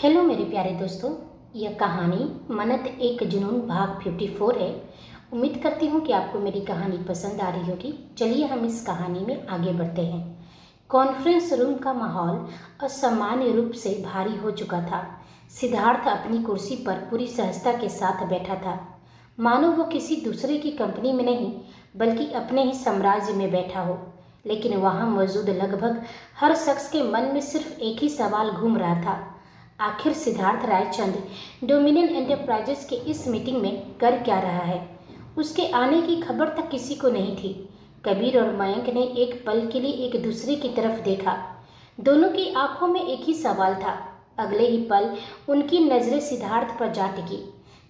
Hello मेरे प्यारे दोस्तों, यह कहानी मन्नत एक जुनून भाग 54 है। उम्मीद करती हूँ कि आपको मेरी कहानी पसंद आ रही होगी। चलिए हम इस कहानी में आगे बढ़ते हैं। कॉन्फ्रेंस रूम का माहौल असामान्य रूप से भारी हो चुका था। सिद्धार्थ अपनी कुर्सी पर पूरी सहजता के साथ बैठा था, मानो वो किसी दूसरे की कंपनी में नहीं बल्कि अपने ही साम्राज्य में बैठा हो। लेकिन वहाँ मौजूद लगभग हर शख्स के मन में सिर्फ एक ही सवाल घूम रहा था, आखिर सिद्धार्थ रायचंद डोमिनियन एंटरप्राइजेस के इस मीटिंग में कर क्या रहा है। उसके आने की खबर तक किसी को नहीं थी। कबीर और मयंक ने एक पल के लिए एक दूसरे की तरफ देखा। दोनों की आंखों में एक ही सवाल था। अगले ही पल उनकी नजरें सिद्धार्थ पर जा टिकी।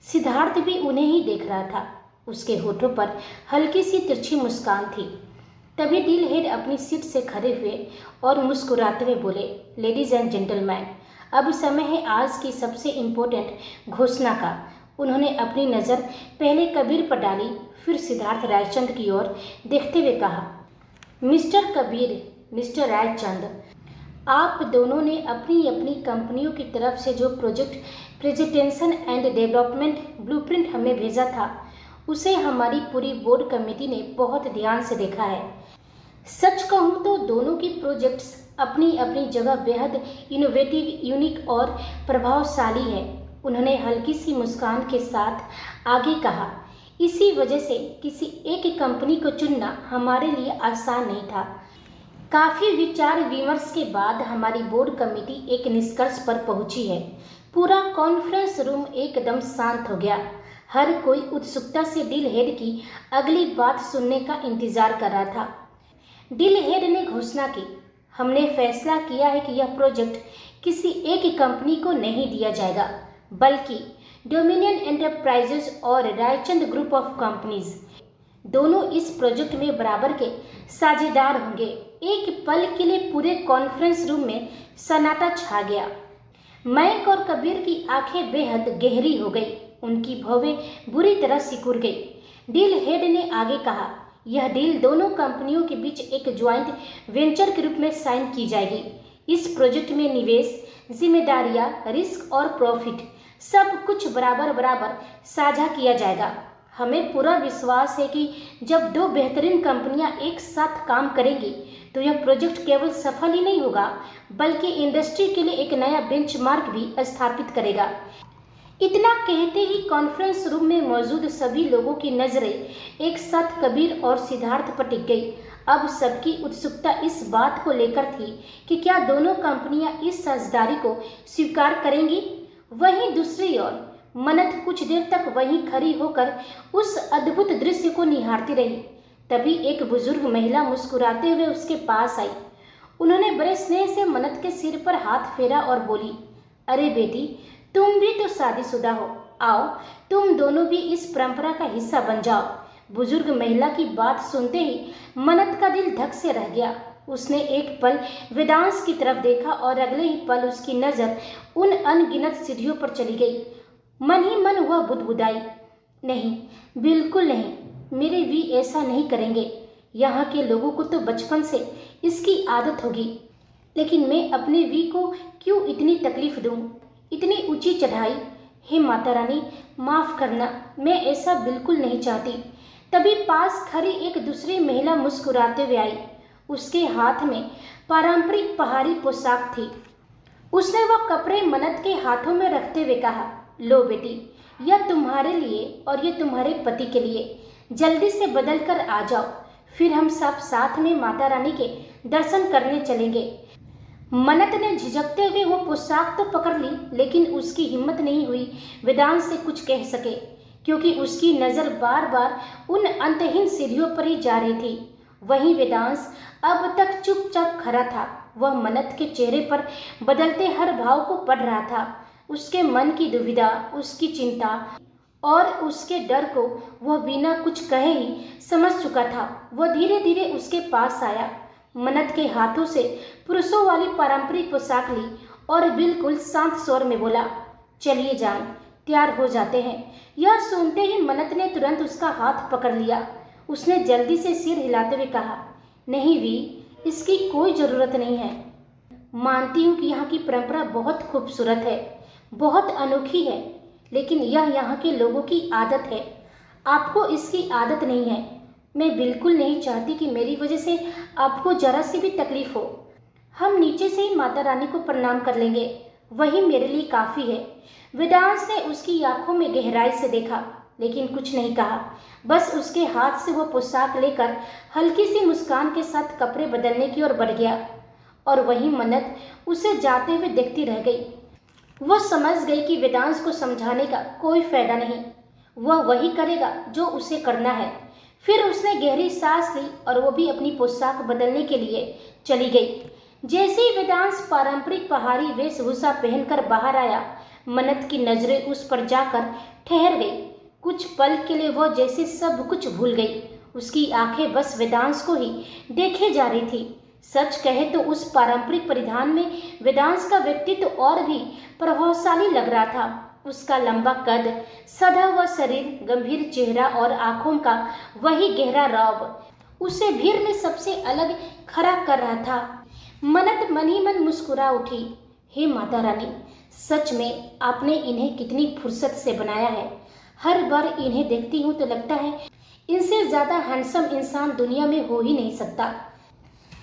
सिद्धार्थ भी उन्हें ही देख रहा था। उसके होठों पर हल्की सी तिरछी मुस्कान थी। तभी डील हेड अपनी सीट से खड़े हुए और मुस्कुराते हुए बोले, लेडीज एंड जेंटलमैन, अब समय है आज की सबसे इम्पोर्टेंट घोषणा का। उन्होंने अपनी नज़र पहले कबीर पर डाली, फिर सिद्धार्थ रायचंद की ओर देखते हुए कहा, मिस्टर कबीर, मिस्टर रायचंद, आप दोनों ने अपनी अपनी कंपनियों की तरफ से जो project presentation and development blueprint हमें भेजा था, उसे हमारी पूरी बोर्ड कमेटी ने बहुत ध्यान से देखा है। सच कहूँ तो दोनों की प्रोजेक्ट्स अपनी अपनी जगह बेहद इनोवेटिव, यूनिक और प्रभावशाली है। उन्होंने हल्की सी मुस्कान के साथ आगे कहा, इसी वजह से किसी एक कंपनी को चुनना हमारे लिए आसान नहीं था। काफ़ी विचार विमर्श के बाद हमारी बोर्ड कमेटी एक निष्कर्ष पर पहुंची है। पूरा कॉन्फ्रेंस रूम एकदम शांत हो गया। हर कोई उत्सुकता से डील हेड की अगली बात सुनने का इंतजार कर रहा था। डील हेड ने घोषणा की, हमने फैसला किया है कि यह प्रोजेक्ट किसी एक कंपनी को नहीं दिया जाएगा, बल्कि डोमिनियन एंटरप्राइजेस और रायचंद ग्रुप ऑफ कंपनीज दोनों इस प्रोजेक्ट में बराबर के साझेदार होंगे। एक पल के लिए पूरे कॉन्फ्रेंस रूम में सन्नाटा छा गया। मयंक और कबीर की आंखें बेहद गहरी हो गई। उनकी भौहें बुरी तरह सिकुड़ गई। डील हेड ने आगे कहा, यह डील दोनों कंपनियों के बीच एक ज्वाइंट वेंचर के रूप में साइन की जाएगी। इस प्रोजेक्ट में निवेश, जिम्मेदारियां, रिस्क और प्रॉफिट सब कुछ बराबर बराबर साझा किया जाएगा। हमें पूरा विश्वास है कि जब दो बेहतरीन कंपनियां एक साथ काम करेंगी तो यह प्रोजेक्ट केवल सफल ही नहीं होगा बल्कि इंडस्ट्री के लिए एक नया बेंचमार्क भी स्थापित करेगा। इतना कहते ही कॉन्फ्रेंस रूम में मौजूद सभी लोगों की नजरें एक साथ कबीर और सिद्धार्थ पर टिक गई। अब सबकी उत्सुकता इस बात को लेकर थी कि क्या दोनों कंपनियां इस साझेदारी को स्वीकार करेंगी। वहीं दूसरी ओर मन्नत कुछ देर तक वहीं खड़ी होकर उस अद्भुत दृश्य को निहारती रही। तभी एक बुजुर्ग महिला मुस्कुराते हुए उसके पास आई। उन्होंने बड़े स्नेह से मन्नत के सिर पर हाथ फेरा और बोली, अरे बेटी, तुम भी तो शादीशुदा हो, आओ तुम दोनों भी इस परंपरा का हिस्सा बन जाओ। बुजुर्ग महिला की बात सुनते ही मन्नत का दिल धक से रह गया। उसने एक पल वेदांश की तरफ देखा और अगले ही पल उसकी नजर उन अनगिनत सीढ़ियों पर चली गई। मन ही मन वह बुदबुदाई, नहीं, बिल्कुल नहीं, मेरे वी ऐसा नहीं करेंगे। यहाँ के लोगों को तो बचपन से इसकी आदत होगी, लेकिन मैं अपने वी को क्यों इतनी तकलीफ दूं, इतनी ऊंची चढ़ाई। हे माता रानी, माफ करना, मैं ऐसा बिल्कुल नहीं चाहती। तभी पास खड़ी एक दूसरी महिला मुस्कुराते हुए आई। उसके हाथ में पारंपरिक पहाड़ी पोशाक थी। उसने वह कपड़े मन्नत के हाथों में रखते हुए कहा, लो बेटी, यह तुम्हारे लिए और यह तुम्हारे पति के लिए। जल्दी से बदल कर आ जाओ, फिर हम सब साथ में माता रानी के दर्शन करने चलेंगे। मन्नत ने झिझकते हुए वो पोशाक तो पकड़ ली, लेकिन उसकी हिम्मत नहीं हुई वेदांश से कुछ कह सके, क्योंकि उसकी नज़र बार बार उन अंतहीन सीढ़ियों पर ही जा रही थी। वहीं वेदांश अब तक चुपचाप खड़ा था। वह मन्नत के चेहरे पर बदलते हर भाव को पढ़ रहा था। उसके मन की दुविधा, उसकी चिंता और उसके डर को वह बिना कुछ कहे ही समझ चुका था। वह धीरे धीरे उसके पास आया, मन्नत के हाथों से पुरुषों वाली पारंपरिक पोशाक ली और बिल्कुल शांत स्वर में बोला, चलिए जान, तैयार हो जाते हैं। यह सुनते ही मन्नत ने तुरंत उसका हाथ पकड़ लिया। उसने जल्दी से सिर हिलाते हुए कहा, नहीं वी, इसकी कोई ज़रूरत नहीं है। मानती हूँ कि यहाँ की परंपरा बहुत खूबसूरत है, बहुत अनोखी है, लेकिन यह यहाँ के लोगों की आदत है। आपको इसकी आदत नहीं है। मैं बिल्कुल नहीं चाहती कि मेरी वजह से आपको जरा सी भी तकलीफ हो। हम नीचे से ही माता रानी को प्रणाम कर लेंगे, वही मेरे लिए काफ़ी है। वेदांश ने उसकी आंखों में गहराई से देखा, लेकिन कुछ नहीं कहा। बस उसके हाथ से वो पोशाक लेकर हल्की सी मुस्कान के साथ कपड़े बदलने की ओर बढ़ गया, और वहीं मन्नत उसे जाते हुए देखती रह गई। वो समझ गई कि वेदांश को समझाने का कोई फायदा नहीं, वह वही करेगा जो उसे करना है। फिर उसने गहरी सांस ली और वो भी अपनी पोशाक बदलने के लिए चली गई। जैसे ही वेदांश पारंपरिक पहाड़ी वेशभूषा पहनकर बाहर आया, मन्नत की नजरें उस पर जाकर ठहर गई। कुछ पल के लिए वह जैसे सब कुछ भूल गई। उसकी आंखें बस वेदांश को ही देखे जा रही थी। सच कहे तो उस पारंपरिक परिधान में वेदांश का व्यक्तित्व और भी प्रभावशाली लग रहा था। उसका लंबा कद, सधा हुआ शरीर, गंभीर चेहरा और आंखों का वही गहरा रौब उसे भीड़ में सबसे अलग खड़ा कर रहा था। मन्नत मन ही मन मुस्कुरा उठी। हे माता रानी, सच में आपने इन्हें कितनी फुर्सत से बनाया है। हर बार इन्हें देखती हूँ तो लगता है इनसे ज्यादा हैंडसम इंसान दुनिया में हो ही नहीं सकता।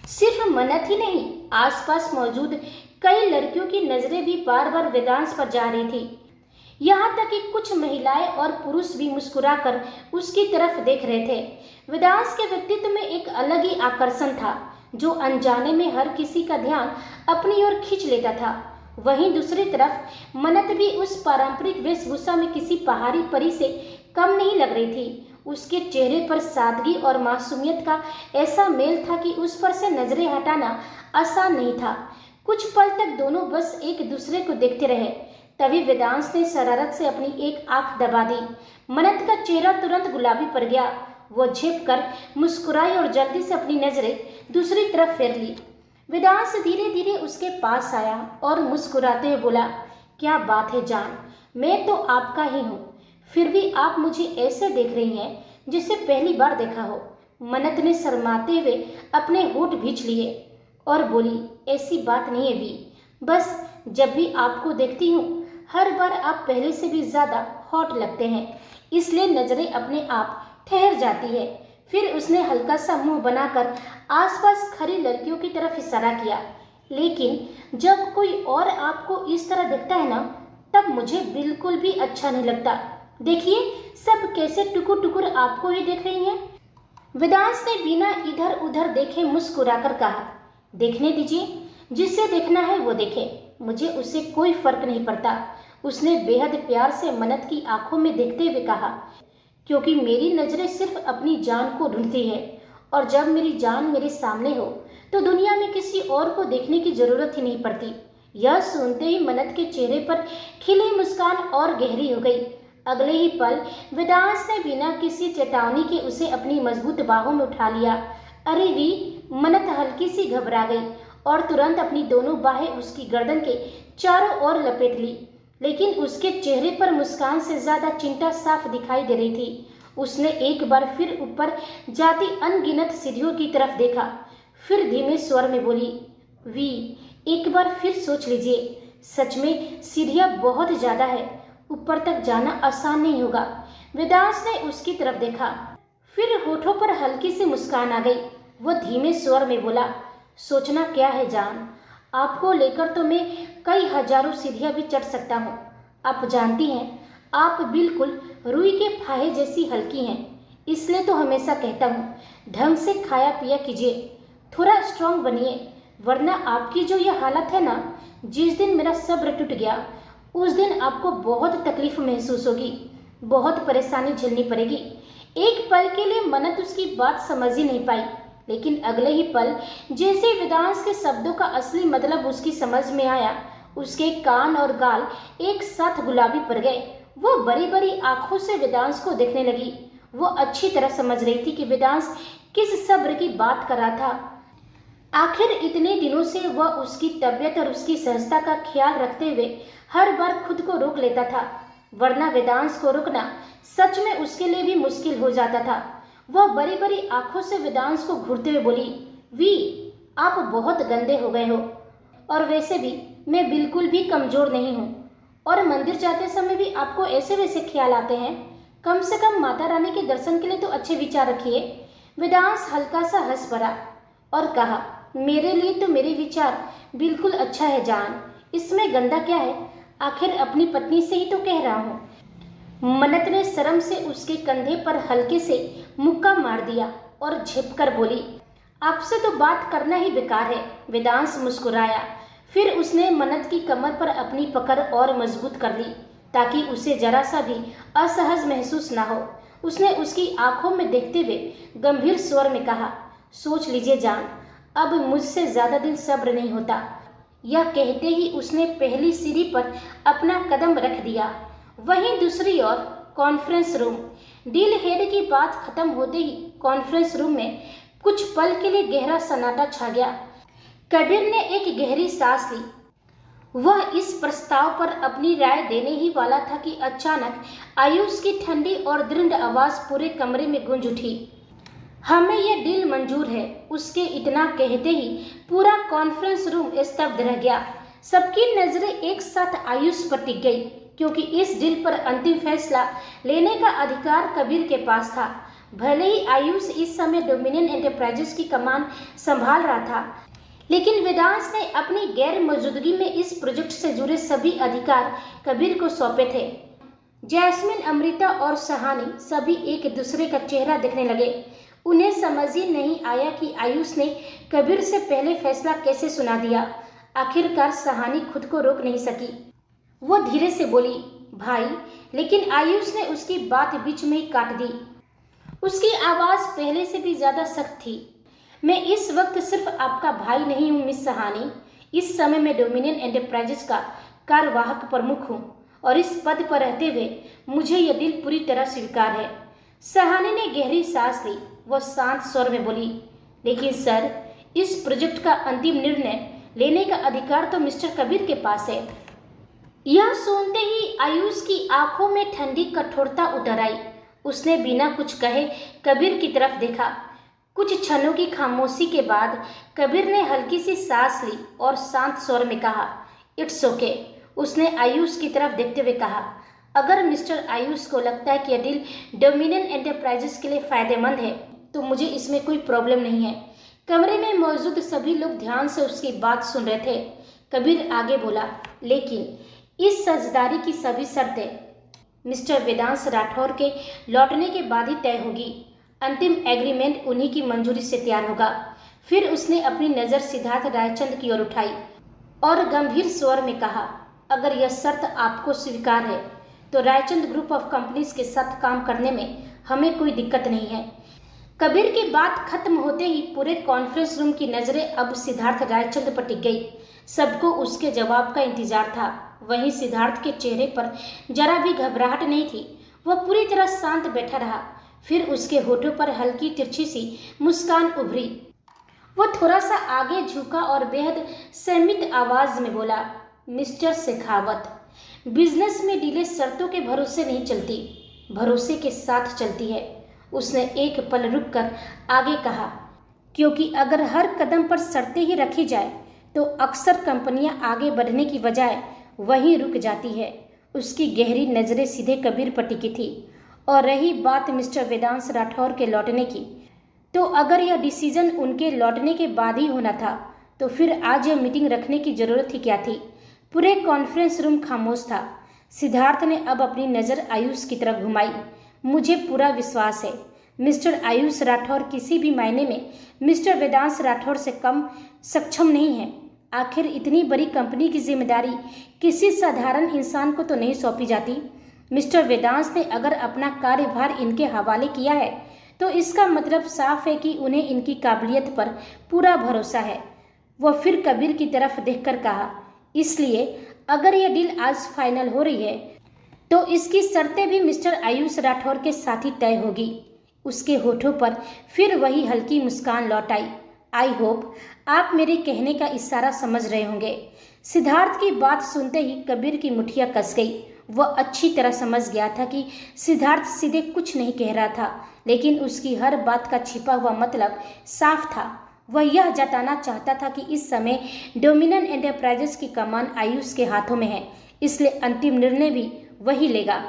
सिर्फ मन्नत ही नहीं, आसपास मौजूद कई लड़कियों की नजरें भी बार बार वेदांश पर जा रही थी। यहाँ तक कि कुछ महिलाएं और पुरुष भी मुस्कुराकर उसकी तरफ देख रहे थे। वेदांश के व्यक्तित्व में एक अलग ही आकर्षण था, जो अनजाने में हर किसी का ध्यान अपनी ओर खींच लेता था। वहीं दूसरी तरफ मन्नत भी उस पारंपरिक वेशभूषा में किसी पहाड़ी परी से कम नहीं लग रही थी। उसके चेहरे पर सादगी और मासूमियत का ऐसा मेल था कि उस पर से नजरें हटाना आसान नहीं था। कुछ पल तक दोनों बस एक दूसरे को देखते रहे। तभी वेदांश ने शरारत से अपनी एक आंख दबा दी। मन्नत का चेहरा तुरंत गुलाबी पड़ गया। वो झेप कर मुस्कुराई और जल्दी से अपनी नजरें दूसरी तरफ फेर ली। वेदांश धीरे धीरे उसके पास आया और मुस्कुराते हुए बोला, क्या बात है जान, मैं तो आपका ही हूँ, फिर भी आप मुझे ऐसे देख रही हैं जिसे पहली बार देखा हो। मन्नत ने शर्माते हुए अपने होंठ भींच लिए और बोली, ऐसी बात नहीं है वी, बस जब भी आपको देखती हूँ हर बार आप पहले से भी ज्यादा हॉट लगते हैं, इसलिए नजरें अपने आप ठहर जाती है। फिर उसने हल्का सा मुंह बनाकर आसपास खड़ी लड़कियों की तरफ इशारा किया, लेकिन जब कोई और आपको इस तरह देखता है ना, तब मुझे बिल्कुल भी अच्छा नहीं लगता। देखिए सब कैसे टुकुर टुकुर आपको ही देख रही हैं। वेदांश ने बिना इधर उधर देखे मुस्कुराकर कहा, देखने दीजिए, जिसे देखना है वो देखे, मुझे उससे कोई फर्क नहीं पड़ता। उसने बेहद प्यार से मन्नत की आंखों में देखते हुए कहा, क्योंकि मेरी नजरें सिर्फ अपनी जान को ढूंढती है, और जब मेरी जान मेरे सामने हो तो दुनिया में किसी और को देखने की जरूरत ही नहीं पड़ती। यह सुनते ही मन्नत के चेहरे पर खिली मुस्कान और गहरी हो गई। अगले ही पल वेदांश ने बिना किसी चेतावनी के उसे अपनी मजबूत बाहों में उठा लिया। अरे वी, मन्नत हल्की सी घबरा गई और तुरंत अपनी दोनों बाहें उसकी गर्दन के चारों ओर लपेट ली, लेकिन उसके चेहरे पर मुस्कान से ज्यादा चिंता साफ दिखाई दे रही थी। उसने एक बार फिर ऊपर जाती अनगिनत सीढ़ियों की तरफ देखा, फिर धीमे स्वर में बोली, वी, एक बार फिर सोच लीजिए, सच में सीढ़ियां बहुत ज्यादा है, ऊपर तक जाना आसान नहीं होगा। वेदांश ने उसकी तरफ देखा, फिर होठों पर हल्की सी मुस्कान आ गई। वो धीमे स्वर में बोला, सोचना क्या है जान, आपको लेकर तो मैं कई हजारों सीढ़ियां भी चढ़ सकता हूँ। आप जानती हैं, आप बिल्कुल रुई के फाहे जैसी हल्की हैं, इसलिए तो हमेशा कहता हूँ ढंग से खाया पिया कीजिए, थोड़ा स्ट्रांग बनिए, वरना आपकी जो यह हालत है ना, जिस दिन मेरा सब्र टूट गया उस दिन आपको बहुत तकलीफ महसूस होगी, बहुत परेशानी झेलनी पड़ेगी। एक पल के लिए मन्नत उसकी बात समझ ही नहीं पाई, लेकिन अगले ही पल जैसे वेदांश के शब्दों का असली मतलब उसकी समझ में आया, उसके कान और गाल एक साथ गुलाबी पड़ गए। वो बड़ी बड़ी आंखों से वेदांश को देखने लगी। वो अच्छी तरह समझ रही थी कि वेदांश किस सब्र की बात कर रहा था। आखिर इतने दिनों से वह उसकी तबीयत और उसकी सहजता का ख्याल रखते हुए हर बार खुद को रोक लेता था, वरना वेदांश को रोकना सच में उसके लिए भी मुश्किल हो जाता था। वह बड़ी बड़ी आंखों से वेदांश को घूरते हुए बोली, वी, आप बहुत गंदे हो गए हो, और वैसे भी मैं बिल्कुल भी कमजोर नहीं हूँ। और मंदिर जाते समय भी आपको ऐसे वैसे ख्याल आते हैं? कम से कम माता रानी के दर्शन के लिए तो अच्छे विचार रखिए। वेदांश हल्का सा हंस पड़ा और कहा, मेरे लिए तो मेरे विचार बिल्कुल अच्छा है जान, इसमें गंदा क्या है? आखिर अपनी पत्नी से ही तो कह रहा हूँ। मन्नत ने शर्म से उसके कंधे पर हल्के से मुक्का मार दिया और झिपकर बोली, आपसे तो बात करना ही बेकार है। वेदांश मुस्कुराया, फिर उसने मन्नत की कमर पर अपनी पकड़ और मजबूत कर ली ताकि उसे जरा सा भी असहज महसूस ना हो। उसने उसकी आंखों में देखते हुए गंभीर स्वर में कहा, सोच लीजिए जान, अब मुझसे ज्यादा दिन सब्र नहीं होता। यह कहते ही उसने पहली सीढ़ी पर अपना कदम रख दिया। वहीं दूसरी ओर कॉन्फ्रेंस रूम। डील हेड की बात खत्म होते ही कॉन्फ्रेंस रूम में कुछ पल के लिए गहरा सन्नाटा छा गया। कबीर ने एक गहरी सांस ली। वह इस प्रस्ताव पर अपनी राय देने ही वाला था कि अचानक आयुष की ठंडी और दृढ़ आवाज पूरे कमरे में गूंज उठी, हमें यह डील मंजूर है। उसके इतना कहते ही पूरा कॉन्फ्रेंस रूम स्तब्ध रह गया। सबकी नजरें एक साथ आयुष पर टिक गई, क्योंकि इस डील पर अंतिम फैसला लेने का अधिकार कबीर के पास था। भले ही आयुष इस समय डोमिनियन एंटरप्राइजेस की कमान संभाल रहा था, लेकिन वेदांश ने अपनी गैर मौजूदगी में इस प्रोजेक्ट से जुड़े सभी अधिकार कबीर को सौंपे थे। जैस्मिन, अमृता और सहानी सभी एक दूसरे का चेहरा देखने लगे। उन्हें समझ ही नहीं आया कि आयुष ने कबीर से पहले फैसला कैसे सुना दिया। आखिरकार सहानी खुद को रोक नहीं सकी। वो धीरे से बोली, भाई, लेकिन आयुष ने उसकी बात बीच में ही काट दी। उसकी आवाज पहले से भी ज्यादा सख्त थी। मैं इस वक्त सिर्फ आपका भाई नहीं हूँ मिस सहानी, इस समय मैं डोमिनियन एंटरप्राइजेस का कार्यवाहक प्रमुख हूँ और इस पद पर रहते हुए मुझे यह डील पूरी तरह स्वीकार है। सहानी ने गहरी सांस ली। वह शांत स्वर में बोली, लेकिन सर, इस प्रोजेक्ट का अंतिम निर्णय लेने का अधिकार तो मिस्टर कबीर के पास है। यह सुनते ही आयुष की आंखों में ठंडी कठोरता उतर आई। उसने बिना कुछ कहे कबीर की तरफ देखा। कुछ क्षणों की खामोशी के बाद कबीर ने हल्की सी सांस ली और शांत स्वर में कहा, इट्स ओके। उसने आयुष की तरफ देखते हुए कहा, अगर मिस्टर आयुष को लगता है कि यह डील डोमिनियन एंटरप्राइजेस के लिए फायदेमंद है तो मुझे इसमें कोई प्रॉब्लम नहीं है। कमरे में मौजूद सभी लोग ध्यान से उसकी बात सुन रहे थे। कबीर आगे बोला, लेकिन इस साझेदारी की सभी शर्तें मिस्टर वेदांश राठौर के लौटने के बाद ही तय होगी। अंतिम एग्रीमेंट उन्हीं की मंजूरी से तैयार होगा। फिर उसने अपनी नज़र सिद्धार्थ रायचंद की ओर उठाई और गंभीर स्वर में कहा, अगर यह शर्त आपको स्वीकार है तो रायचंद ग्रुप ऑफ कंपनीज के साथ काम करने में हमें कोई दिक्कत नहीं है। कबीर की बात खत्म होते ही पूरे कॉन्फ्रेंस रूम की नजरें अब सिद्धार्थ रायचंद पर टिक गई। सबको उसके जवाब का इंतजार था। वहीं सिद्धार्थ के चेहरे पर जरा भी घबराहट नहीं थी। वह पूरी तरह शांत बैठा रहा। फिर उसके होठों पर हल्की तिरछी सी मुस्कान उभरी। वह थोड़ा सा आगे झुका और बेहद संयमित आवाज में बोला, मिस्टर शेखावत, बिजनेस में डीले शर्तों के भरोसे नहीं चलती, भरोसे के साथ चलती है। उसने एक पल रुककर आगे कहा, क्योंकि अगर हर कदम पर शर्तें ही रखी जाए तो अक्सर कंपनियां आगे बढ़ने की बजाय वहीं रुक जाती है। उसकी गहरी नज़रें सीधे कबीर पर टिकी थी। और रही बात मिस्टर वेदांश राठौर के लौटने की, तो अगर यह डिसीजन उनके लौटने के बाद ही होना था तो फिर आज यह मीटिंग रखने की ज़रूरत ही क्या थी। पूरे कॉन्फ्रेंस रूम खामोश था। सिद्धार्थ ने अब अपनी नज़र आयुष की तरफ घुमाई। मुझे पूरा विश्वास है मिस्टर आयुष राठौर किसी भी मायने में मिस्टर वेदांश राठौर से कम सक्षम नहीं है। आखिर इतनी बड़ी कंपनी की जिम्मेदारी किसी साधारण इंसान को तो नहीं सौंपी जाती। मिस्टर वेदांश ने अगर अपना कार्यभार इनके हवाले किया है तो इसका मतलब साफ है कि उन्हें इनकी काबिलियत पर पूरा भरोसा है। वह फिर कबीर की तरफ देखकर कहा, इसलिए अगर यह डील आज फाइनल हो रही है तो इसकी शर्तें भी मिस्टर आयुष राठौर के साथ ही तय होगी। उसके होठों पर फिर वही हल्की मुस्कान लौट आई। आई होप आप मेरे कहने का इशारा समझ रहे होंगे। सिद्धार्थ की बात सुनते ही कबीर की मुठ्ठियां कस गई। वह अच्छी तरह समझ गया था कि सिद्धार्थ सीधे कुछ नहीं कह रहा था, लेकिन उसकी हर बात का छिपा हुआ मतलब साफ था। वह यह जताना चाहता था कि इस समय डोमिनियन एंटरप्राइजेस की कमान आयुष के हाथों में है। इसलिए अंतिम निर्णय भी वही लेगा।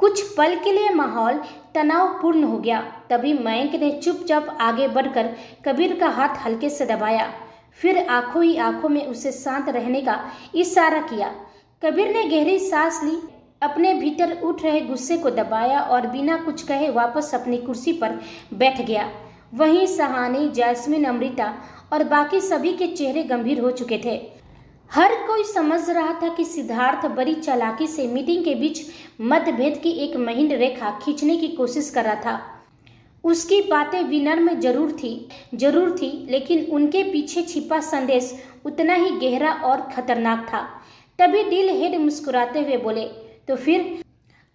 कुछ पल के लिए माहौल तनावपूर्ण हो गया। तभी मयंक ने चुपचाप आगे बढ़कर कबीर का हाथ हल्के से दबाया, फिर आंखों ही आंखों में उसे शांत रहने का इशारा किया। कबीर ने गहरी सांस ली, अपने भीतर उठ रहे गुस्से को दबाया और बिना कुछ कहे वापस अपनी कुर्सी पर बैठ गया। वहीं सहानी, जैस्मिन, अमृता और बाकी सभी के चेहरे गंभीर हो चुके थे। हर कोई समझ रहा था कि सिद्धार्थ बड़ी चालाकी से मीटिंग के बीच मतभेद की एक महीन रेखा खींचने की कोशिश कर रहा था। उसकी बातें विनम्र जरूर थी, लेकिन उनके पीछे छिपा संदेश उतना ही गहरा और खतरनाक था। तभी डील हेड मुस्कुराते हुए बोले, तो फिर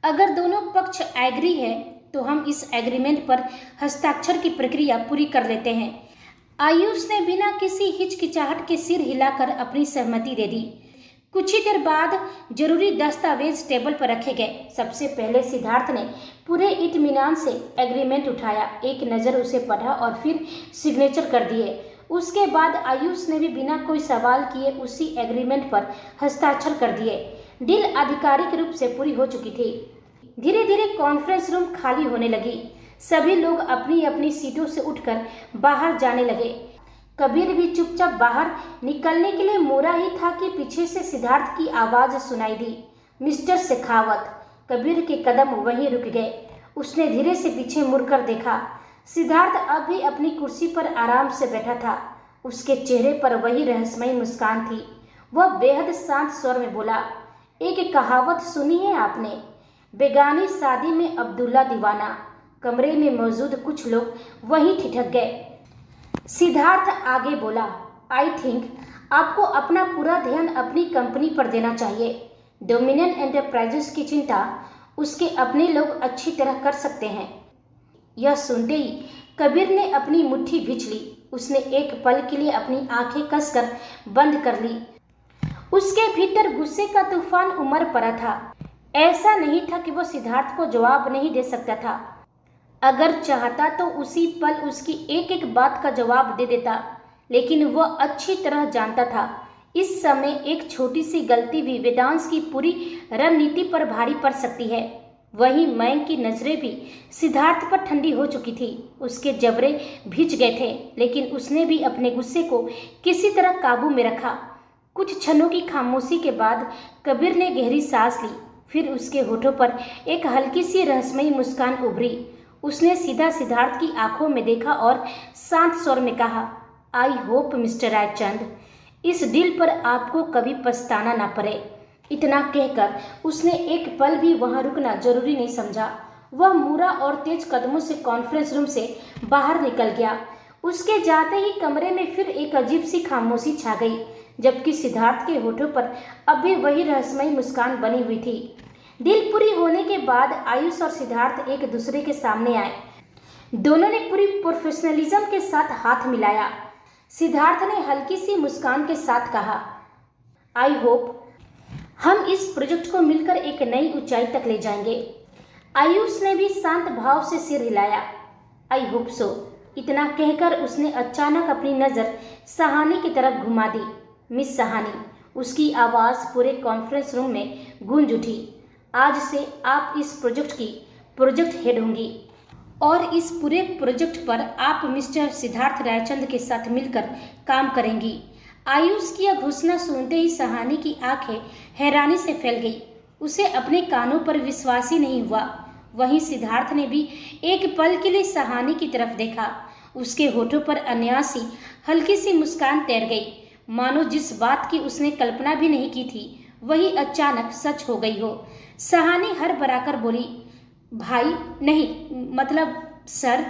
अगर दोनों पक्ष एग्री है तो हम इस एग्रीमेंट पर हस्ताक्षर की प्रक्रिया पूरी कर लेते हैं। आयुष ने बिना किसी हिचकिचाहट के सिर हिलाकर अपनी सहमति दे दी। कुछ ही देर बाद जरूरी दस्तावेज टेबल पर रखे गए। सबसे पहले सिद्धार्थ ने पूरे इत्मीनान से एग्रीमेंट उठाया, एक नज़र उसे पढ़ा और फिर सिग्नेचर कर दिए। उसके बाद आयुष ने भी बिना कोई सवाल किए उसी एग्रीमेंट पर हस्ताक्षर कर दिए। डील आधिकारिक रूप से पूरी हो चुकी थी। धीरे धीरे कॉन्फ्रेंस रूम खाली होने लगी। सभी लोग अपनी अपनी सीटों से उठकर बाहर जाने लगे। कबीर भी चुपचाप बाहर निकलने के लिए मुड़ा ही था कि पीछे से सिद्धार्थ की आवाज सुनाई दी, मिस्टर शेखावत। कबीर के कदम वहीं रुक गए। उसने धीरे से पीछे मुड़कर देखा। सिद्धार्थ अब भी अपनी कुर्सी पर आराम से बैठा था। उसके चेहरे पर वही रहस्यमयी मुस्कान थी। वह बेहद शांत स्वर में बोला, एक कहावत सुनी है आपने, बेगानी शादी में अब्दुल्ला दीवाना। कमरे में मौजूद कुछ लोग वहीं ठिठक गए। सिद्धार्थ आगे बोला, आई थिंक आपको अपना पूरा ध्यान अपनी कंपनी पर देना चाहिए। डोमिनियन एंटरप्राइजेस की चिंता उसके अपने लोग अच्छी तरह कर सकते हैं। यह सुनते ही कबीर ने अपनी मुट्ठी भींच ली। उसने एक पल के लिए अपनी आंखें कसकर बंद कर ली। उसके भीतर गुस्से का तूफान उमड़ पड़ा था। ऐसा नहीं था कि वह सिद्धार्थ को जवाब नहीं दे सकता था। अगर चाहता तो उसी पल उसकी एक एक बात का जवाब दे देता, लेकिन वह अच्छी तरह जानता था इस समय एक छोटी सी गलती भी वेदांश की पूरी रणनीति पर भारी पड़ सकती है। वहीं मयंक की नजरें भी सिद्धार्थ पर ठंडी हो चुकी थी। उसके जबड़े भींच गए थे, लेकिन उसने भी अपने गुस्से को किसी तरह काबू में रखा। कुछ क्षणों की खामोशी के बाद कबीर ने गहरी सांस ली, फिर उसके होठों पर एक हल्की सी रहस्यमयी मुस्कान उभरी। उसने सीधा सिद्धार्थ की आंखों में देखा और शांत स्वर में कहा, आई होप मिस्टर रायचंद, इस डील पर आपको कभी पछताना ना पड़े। इतना कहकर उसने एक पल भी वहां रुकना जरूरी नहीं समझा। वह मुड़ा और तेज कदमों से कॉन्फ्रेंस रूम से बाहर निकल गया। उसके जाते ही कमरे में फिर एक अजीब सी खामोशी छा गई, जबकि सिद्धार्थ के होठों पर अब भी वही रहस्यमयी मुस्कान बनी हुई थी। डील पूरी होने के बाद आयुष और सिद्धार्थ एक दूसरे के सामने आए। दोनों ने पूरी प्रोफेशनलिज्म के साथ हाथ मिलाया। सिद्धार्थ ने हल्की सी मुस्कान के साथ कहा, आई होप हम इस प्रोजेक्ट को मिलकर एक नई ऊंचाई तक ले जाएंगे। आयुष ने भी शांत भाव से सिर हिलाया, आई होप सो। इतना कहकर उसने अचानक अपनी नज़र सहानी की तरफ घुमा दी। मिस सहानी, उसकी आवाज़ पूरे कॉन्फ्रेंस रूम में गूंज उठी। आज से आप इस प्रोजेक्ट की प्रोजेक्ट हेड होंगी और इस पूरे प्रोजेक्ट पर आप मिस्टर सिद्धार्थ रायचंद के साथ मिलकर काम करेंगी। आयुष की यह घोषणा सुनते ही सहानी की आंखें हैरानी से फैल गई। उसे अपने कानों पर विश्वास ही नहीं हुआ। वहीं सिद्धार्थ ने भी एक पल के लिए सहानी की तरफ देखा। उसके होठों पर अनायासी हल्की सी मुस्कान तैर गई, मानो जिस बात की उसने कल्पना भी नहीं की थी वही अचानक सच हो गई हो। सहानी हर बराकर बोली, भाई नहीं, मतलब सर,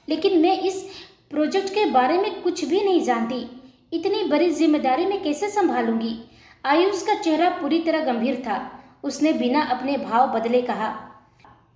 लेकिन मैं इस प्रोजेक्ट के बारे में कुछ भी नहीं जानती। इतनी बड़ी जिम्मेदारी मैं कैसे संभालूंगी। आयुष का चेहरा पूरी तरह गंभीर था। उसने बिना अपने भाव बदले कहा,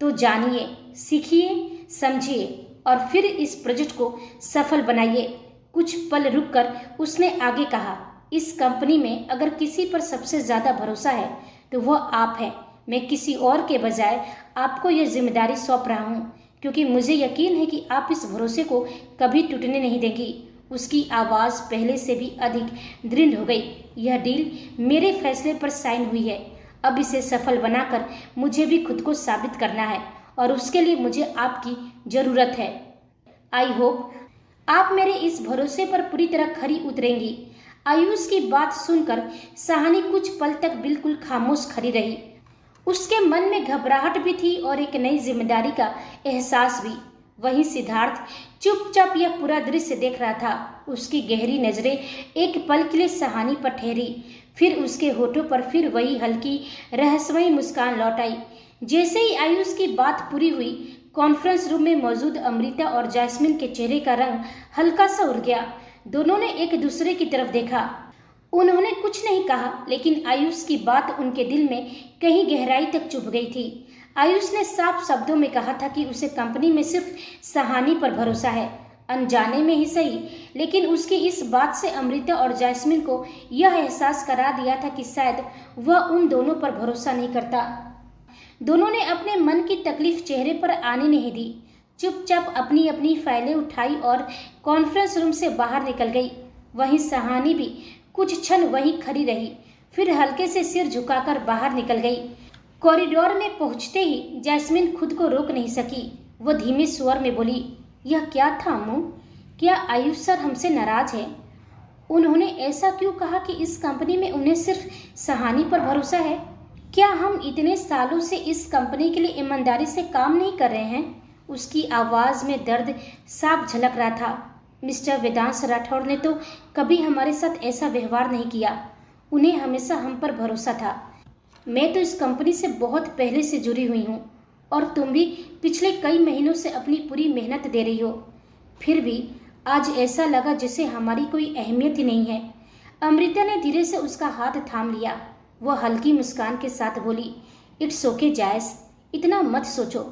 तो जानिए, सीखिए, समझिए और फिर इस प्रोजेक्ट को सफल बनाइए। कुछ पल रुककर उसने आगे कहा, इस कंपनी में अगर किसी पर सबसे ज़्यादा भरोसा है तो वह आप हैं। मैं किसी और के बजाय आपको यह जिम्मेदारी सौंप रहा हूँ, क्योंकि मुझे यकीन है कि आप इस भरोसे को कभी टूटने नहीं देंगी। उसकी आवाज़ पहले से भी अधिक दृढ़ हो गई। यह डील मेरे फैसले पर साइन हुई है। अब इसे सफल बनाकर मुझे भी खुद को साबित करना है और उसके लिए मुझे आपकी ज़रूरत है। आई होप आप मेरे इस भरोसे पर पूरी तरह खरी उतरेंगी। आयुष की बात सुनकर सहानी कुछ पल तक बिल्कुल खामोश खड़ी रही। उसके मन में घबराहट भी थी और एक नई जिम्मेदारी का एहसास भी। वहीं सिद्धार्थ चुपचाप यह पूरा दृश्य देख रहा था। उसकी गहरी नजरें एक पल के लिए सहानी पर ठहरी, फिर उसके होठों पर फिर वही हल्की रहस्यमयी मुस्कान लौट आई। जैसे ही आयुष की बात पूरी हुई, कॉन्फ्रेंस रूम में मौजूद अमृता और जैस्मिन के चेहरे का रंग हल्का सा उड़ गया। दोनों ने एक दूसरे की तरफ देखा। उन्होंने कुछ नहीं कहा, लेकिन आयुष की बात उनके दिल में कहीं गहराई तक चुभ गई थी। आयुष ने साफ शब्दों में कहा था कि उसे कंपनी में सिर्फ सहानी पर भरोसा है, अनजाने में ही सही, लेकिन उसकी इस बात से अमृता और जैस्मिन को यह एहसास करा दिया था कि शायद वह उन दोनों पर भरोसा नहीं करता। दोनों ने अपने मन की तकलीफ चेहरे पर आने नहीं दी। चुपचाप अपनी अपनी फाइलें उठाई और कॉन्फ्रेंस रूम से बाहर निकल गई। वहीं सहानी भी कुछ क्षण वहीं खड़ी रही, फिर हल्के से सिर झुकाकर बाहर निकल गई। कॉरिडोर में पहुंचते ही जैस्मिन खुद को रोक नहीं सकी। वह धीमे स्वर में बोली, यह क्या था अम्मू? क्या आयुष सर हमसे नाराज है? उन्होंने ऐसा क्यों कहा कि इस कंपनी में उन्हें सिर्फ सहानी पर भरोसा है? क्या हम इतने सालों से इस कंपनी के लिए ईमानदारी से काम नहीं कर रहे हैं? उसकी आवाज़ में दर्द साफ झलक रहा था। मिस्टर वेदांश राठौड़ ने तो कभी हमारे साथ ऐसा व्यवहार नहीं किया। उन्हें हमेशा हम पर भरोसा था। मैं तो इस कंपनी से बहुत पहले से जुड़ी हुई हूँ और तुम भी पिछले कई महीनों से अपनी पूरी मेहनत दे रही हो। फिर भी आज ऐसा लगा जैसे हमारी कोई अहमियत ही नहीं है। अमृता ने धीरे से उसका हाथ थाम लिया। वह हल्की मुस्कान के साथ बोली, इट्स ओके जायस, इतना मत सोचो।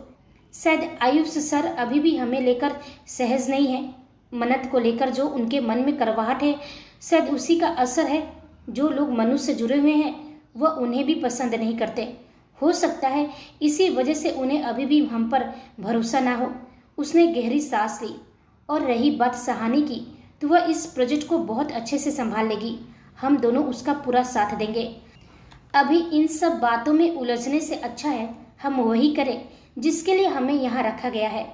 शायद आयुष सर अभी भी हमें लेकर सहज नहीं है। मन्नत को लेकर जो उनके मन में करवाहट है, शायद उसी का असर है। जो लोग मनु से जुड़े हुए हैं वह उन्हें भी पसंद नहीं करते। हो सकता है इसी वजह से उन्हें अभी भी हम पर भरोसा ना हो। उसने गहरी सांस ली। और रही बात सहानी की, तो वह इस प्रोजेक्ट को बहुत अच्छे से संभाल लेगी। हम दोनों उसका पूरा साथ देंगे। अभी इन सब बातों में उलझने से अच्छा है हम वही करें जिसके लिए हमें यहाँ रखा गया है।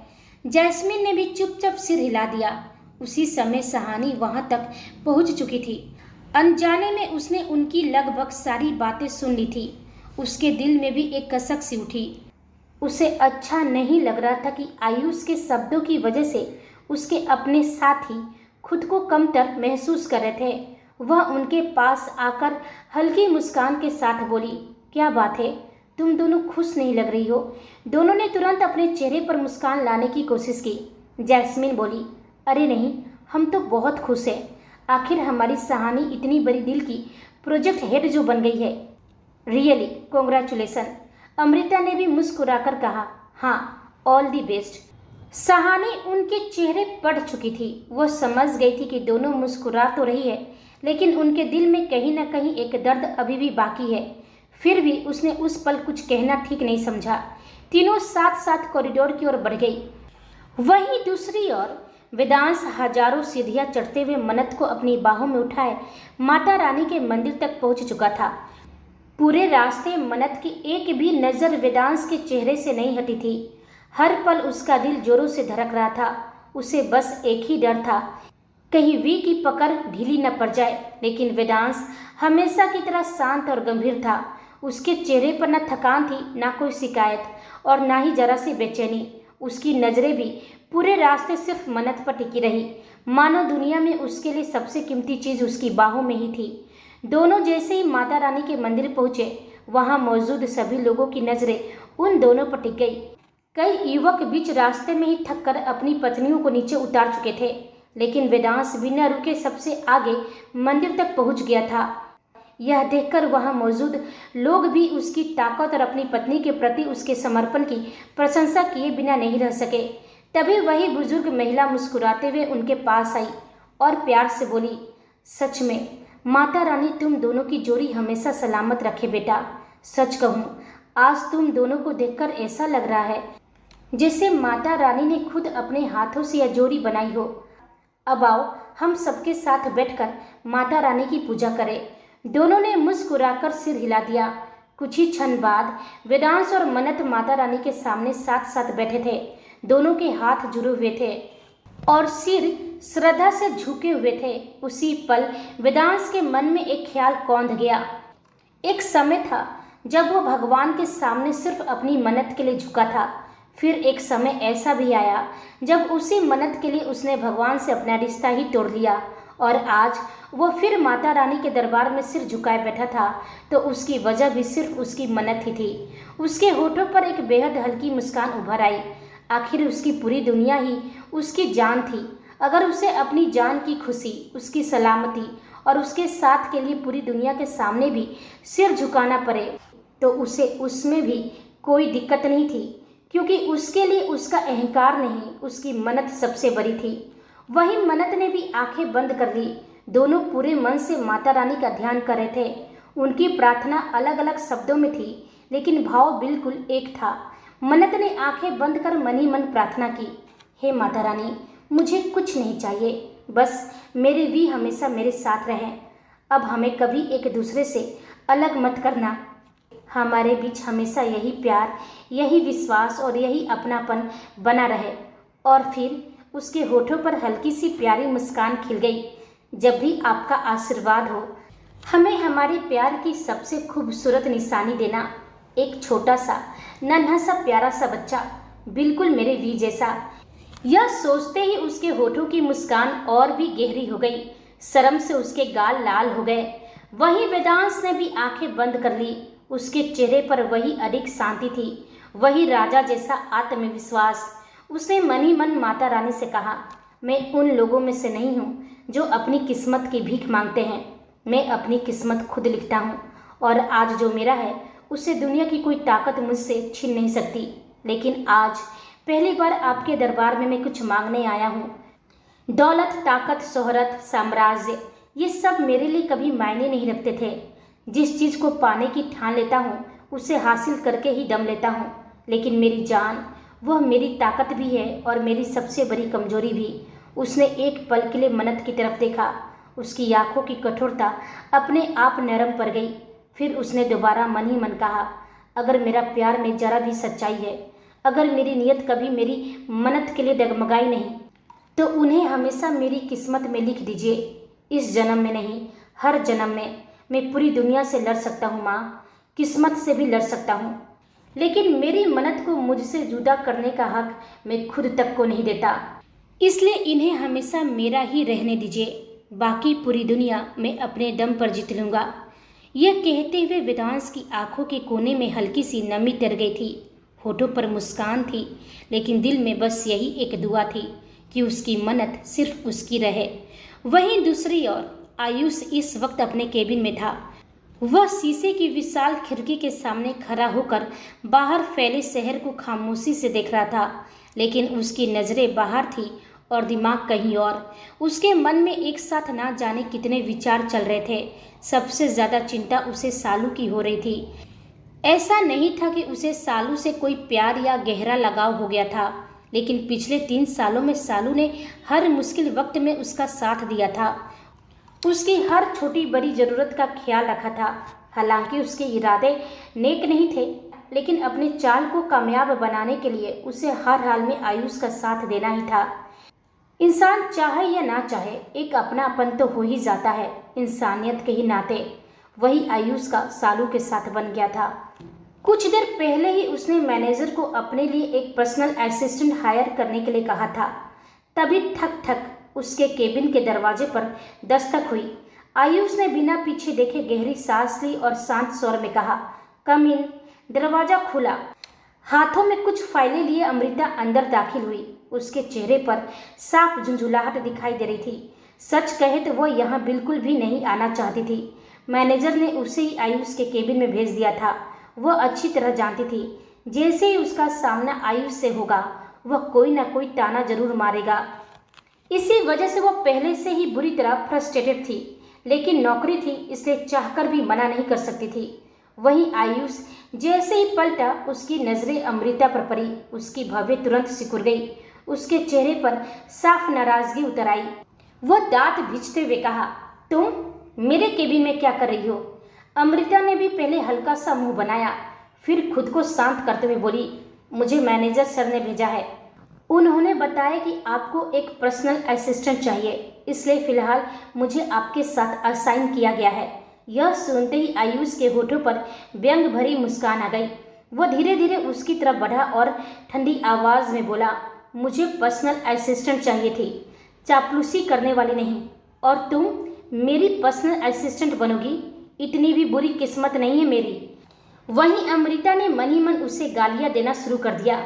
जैस्मिन ने भी चुपचाप सिर हिला दिया। उसी समय सहानी वहां तक पहुंच चुकी थी। अनजाने में उसने उनकी लगभग सारी बातें सुन ली थी। उसके दिल में भी एक कसक सी उठी। उसे अच्छा नहीं लग रहा था कि आयुष के शब्दों की वजह से उसके अपने साथी खुद को कमतर महसूस कर रहे थे। वह उनके पास आकर हल्की मुस्कान के साथ बोली, क्या बात है, तुम दोनों खुश नहीं लग रही हो? दोनों ने तुरंत अपने चेहरे पर मुस्कान लाने की कोशिश की। जैस्मिन बोली, अरे नहीं, हम तो बहुत खुश हैं। आखिर हमारी सहानी इतनी बड़ी दिल की प्रोजेक्ट हेड जो बन गई है। Really congratulation. अमृता ने भी मुस्कुराकर कहा, हाँ, ऑल दी बेस्ट। सहानी उनके चेहरे पड़ चुकी थी। वह समझ गई थी कि दोनों मुस्कुरा तो रही है, लेकिन उनके दिल में कहीं न कहीं एक दर्द अभी भी बाकी है। फिर भी उसने उस पल कुछ कहना ठीक नहीं समझा। तीनों साथ साथ कॉरिडोर की ओर बढ़ गई। वहीं दूसरी ओर वेदांश हजारों सीढ़ियां चढ़ते हुए मन्नत को अपनी बाहों में उठाए माता रानी के मंदिर तक पहुंच चुका था। पूरे रास्ते मन्नत की एक भी नजर वेदांश के चेहरे से नहीं हटी थी। हर पल उसका दिल जोरों से धड़क रहा था। उसे बस एक ही डर था, कहीं वी की पकड़ ढीली न पड़ जाए। लेकिन वेदांश हमेशा की तरह शांत और गंभीर था। उसके चेहरे पर न थकान थी, ना कोई शिकायत और ना ही जरा सी बेचैनी। उसकी नजरें भी पूरे रास्ते सिर्फ मन्नत पर टिकी रही, मानो दुनिया में उसके लिए सबसे कीमती चीज उसकी बाहों में ही थी। दोनों जैसे ही माता रानी के मंदिर पहुंचे, वहां मौजूद सभी लोगों की नजरें उन दोनों पर टिक गई। कई युवक बीच रास्ते में ही थक कर अपनी पत्नियों को नीचे उतार चुके थे, लेकिन वेदांश बिना रुके सबसे आगे मंदिर तक पहुंच गया था। यह देखकर वहां मौजूद लोग भी उसकी ताकत और अपनी पत्नी के प्रति उसके समर्पण की प्रशंसा किए बिना नहीं रह सके। तभी वही बुजुर्ग महिला मुस्कुराते हुए उनके पास आई और प्यार से बोली, सच में माता रानी तुम दोनों की जोड़ी हमेशा सलामत रखे बेटा। सच कहूँ, आज तुम दोनों को देखकर ऐसा लग रहा है जैसे माता रानी ने खुद अपने हाथों से यह जोड़ी बनाई हो। अब आओ, हम सबके साथ बैठकर माता रानी की पूजा करें। दोनों ने मुस्कुराकर सिर हिला दिया। कुछ ही क्षण बाद वेदांश और मन्नत माता रानी के सामने साथ साथ बैठे थे। दोनों के हाथ जुड़े हुए थे और सिर श्रद्धा से झुके हुए थे। उसी पल वेदांश के मन में एक ख्याल कौंध गया। एक समय था जब वो भगवान के सामने सिर्फ अपनी मन्नत के लिए झुका था। फिर एक समय ऐसा भी आया जब उसी मन्नत के लिए उसने भगवान से अपना रिश्ता ही तोड़ लिया और आज वो फिर माता रानी के दरबार में सिर झुकाए बैठा था। तो उसकी वजह भी सिर्फ उसकी मन्नत ही थी। उसके होठों पर एक बेहद हल्की मुस्कान उभर आई। आखिर उसकी पूरी दुनिया ही उसकी जान थी। अगर उसे अपनी जान की खुशी, उसकी सलामती और उसके साथ के लिए पूरी दुनिया के सामने भी सिर झुकाना पड़े तो उसे उसमें भी कोई दिक्कत नहीं थी, क्योंकि उसके लिए उसका अहंकार नहीं, उसकी मन्नत सबसे बड़ी थी। वही मन्नत ने भी आंखें बंद कर ली। दोनों पूरे मन से माता रानी का ध्यान कर रहे थे। उनकी प्रार्थना अलग अलग शब्दों में थी, लेकिन भाव बिल्कुल एक था। मन्नत ने आंखें बंद कर मन ही मन प्रार्थना की, हे माता रानी, मुझे कुछ नहीं चाहिए, बस मेरे भी हमेशा मेरे साथ रहें। अब हमें कभी एक दूसरे से अलग मत करना। हमारे बीच हमेशा यही प्यार, यही विश्वास और यही अपनापन बना रहे। और फिर उसके होठों पर हल्की सी प्यारी मुस्कान खिल गई। जब भी आपका आशीर्वाद हो, हमें हमारे प्यार की सबसे खूबसूरत निशानी देना। एक छोटा सा नन्हा सा प्यारा सा बच्चा, बिल्कुल मेरे वी जैसा। यह सोचते ही उसके होठों की मुस्कान और भी गहरी हो गई। शर्म से उसके गाल लाल हो गए। वहीं वेदांश ने भी आंखें बंद कर ली। उसके चेहरे पर वही अडिग शांति थी, वही राजा जैसा आत्मविश्वास। उसने मन ही मन माता रानी से कहा, मैं उन लोगों में से नहीं हूँ जो अपनी किस्मत की भीख मांगते हैं। मैं अपनी किस्मत खुद लिखता हूँ और आज जो मेरा है उसे दुनिया की कोई ताकत मुझसे छीन नहीं सकती। लेकिन आज पहली बार आपके दरबार में मैं कुछ मांगने आया हूँ। दौलत, ताकत, शोहरत, साम्राज्य, ये सब मेरे लिए कभी मायने नहीं रखते थे। जिस चीज़ को पाने की ठान लेता हूँ उसे हासिल करके ही दम लेता हूँ। लेकिन मेरी जान, वह मेरी ताकत भी है और मेरी सबसे बड़ी कमजोरी भी। उसने एक पल के लिए मन्नत की तरफ देखा। उसकी आंखों की कठोरता अपने आप नरम पड़ गई। फिर उसने दोबारा मन ही मन कहा, अगर मेरा प्यार में जरा भी सच्चाई है, अगर मेरी नीयत कभी मेरी मन्नत के लिए डगमगाई नहीं, तो उन्हें हमेशा मेरी किस्मत में लिख दीजिए। इस जन्म में नहीं, हर जन्म में मैं पूरी दुनिया से लड़ सकता हूँ माँ, किस्मत से भी लड़ सकता हूँ, लेकिन मेरी मन्नत को मुझसे जुदा करने का हक मैं खुद तक को नहीं देता। इसलिए इन्हें हमेशा मेरा ही रहने दीजिए। बाकी पूरी दुनिया मैं अपने दम पर जीत लूँगा। यह कहते हुए वेदांश की आंखों के कोने में हल्की सी नमी तर गई थी। होठों पर मुस्कान थी, लेकिन दिल में बस यही एक दुआ थी कि उसकी मन्नत सिर्फ उसकी रहे। वहीं दूसरी ओर आयुष इस वक्त अपने केबिन में था। वह शीशे की विशाल खिड़की के सामने खड़ा होकर बाहर फैले शहर को खामोशी से देख रहा था, लेकिन उसकी नज़रें बाहर थी और दिमाग कहीं और। उसके मन में एक साथ ना जाने कितने विचार चल रहे थे। सबसे ज़्यादा चिंता उसे सालू की हो रही थी। ऐसा नहीं था कि उसे सालू से कोई प्यार या गहरा लगाव हो गया था, लेकिन पिछले 3 सालों में सालू ने हर मुश्किल वक्त में उसका साथ दिया था। उसकी हर छोटी बड़ी ज़रूरत का ख्याल रखा था। हालांकि उसके इरादे नेक नहीं थे, लेकिन अपने चाल को कामयाब बनाने के लिए उसे हर हाल में आयुष का साथ देना ही था। इंसान चाहे या ना चाहे, एक अपनापन तो हो ही जाता है इंसानियत के ही नाते। वही आयुष का सालू के साथ बन गया था। कुछ देर पहले ही उसने मैनेजर को अपने लिए एक पर्सनल असिस्टेंट हायर करने के लिए कहा था। तभी ठक ठक उसके केबिन के दरवाजे पर दस्तक हुई। आयुष ने बिना पीछे देखे गहरी सांस ली और शांत स्वर में कहा, कम इन। दरवाजा खुला। हाथों में कुछ फाइलें लिए अमृता अंदर दाखिल हुई। उसके चेहरे पर साफ झुंझुलाहट दिखाई दे रही थी। सच कहे तो वह यहाँ बिल्कुल भी नहीं आना चाहती थी। मैनेजर ने उसे ही आयुष के केबिन में भेज दिया था। वह अच्छी तरह जानती थी, जैसे ही उसका सामना आयुष से होगा, वह कोई ना कोई ताना जरूर मारेगा। इसी वजह से वह पहले से ही बुरी तरह फ्रस्ट्रेटेड थी, लेकिन नौकरी थी इसलिए चाहकर भी मना नहीं कर सकती थी। वहीं आयुष जैसे ही पलटा, उसकी नजरें अमृता पर पड़ी। उसकी भवें तुरंत सिकुड़ गई। उसके चेहरे पर साफ नाराजगी उतर आई। वह दांत भींचते हुए कहा, तुम मेरे केबिन में क्या कर रही हो? अमृता ने भी पहले हल्का सा मुंह बनाया, फिर खुद को शांत करते हुए बोली, मुझे मैनेजर सर ने भेजा है। उन्होंने बताया कि आपको एक पर्सनल असिस्टेंट चाहिए, इसलिए फिलहाल मुझे आपके साथ असाइन किया गया है। यह सुनते ही आयुष के होठों पर व्यंग भरी मुस्कान आ गई। वह धीरे धीरे उसकी तरफ बढ़ा और ठंडी आवाज में बोला, मुझे पर्सनल असिस्टेंट चाहिए थी, चापलूसी करने वाली नहीं। और तुम मेरी पर्सनल असिस्टेंट बनोगी? इतनी भी बुरी किस्मत नहीं है मेरी। वहीं अमृता ने मन ही मन उसे गालियां देना शुरू कर दिया।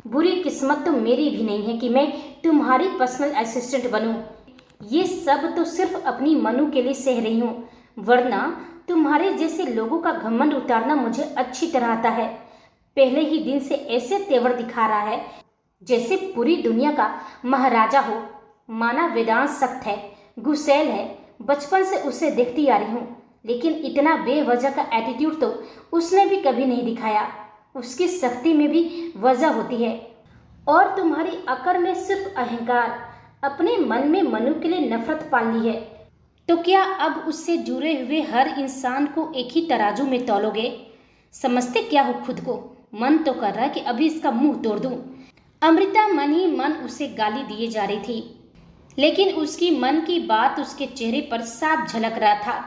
बुरी किस्मत तो मेरी भी नहीं है कि मैं तुम्हारी पर्सनल असिस्टेंट बनूं। ये सब तो सिर्फ अपनी मनु के लिए सह रही हूँ, वरना तुम्हारे जैसे लोगों का घमंड उतारना मुझे अच्छी तरह आता है। पहले ही दिन से ऐसे तेवर दिखा रहा है जैसे पूरी दुनिया का महाराजा हो। माना वेदांत सख्त है, गुस्सैल है, बचपन से उसे देखती आ रही हूँ, लेकिन इतना बेवजह का एटीट्यूड तो उसने भी कभी नहीं दिखाया। उसकी सख्ती में भी वजह होती है, और तुम्हारी अकड़ में सिर्फ अहंकार। अपने मन में मनु के लिए नफरत पाल ली है, तो क्या अब उससे जुड़े हुए हर इंसान को एक ही तराजू में तौलोगे? समझते क्या हो खुद को? मन तो कर रहा है कि अभी इसका मुंह तोड़ दूं। अमृता मन ही मन उसे गाली दिए जा रही थी, लेकिन उसकी मन की बात उसके चेहरे पर साफ झलक रहा था।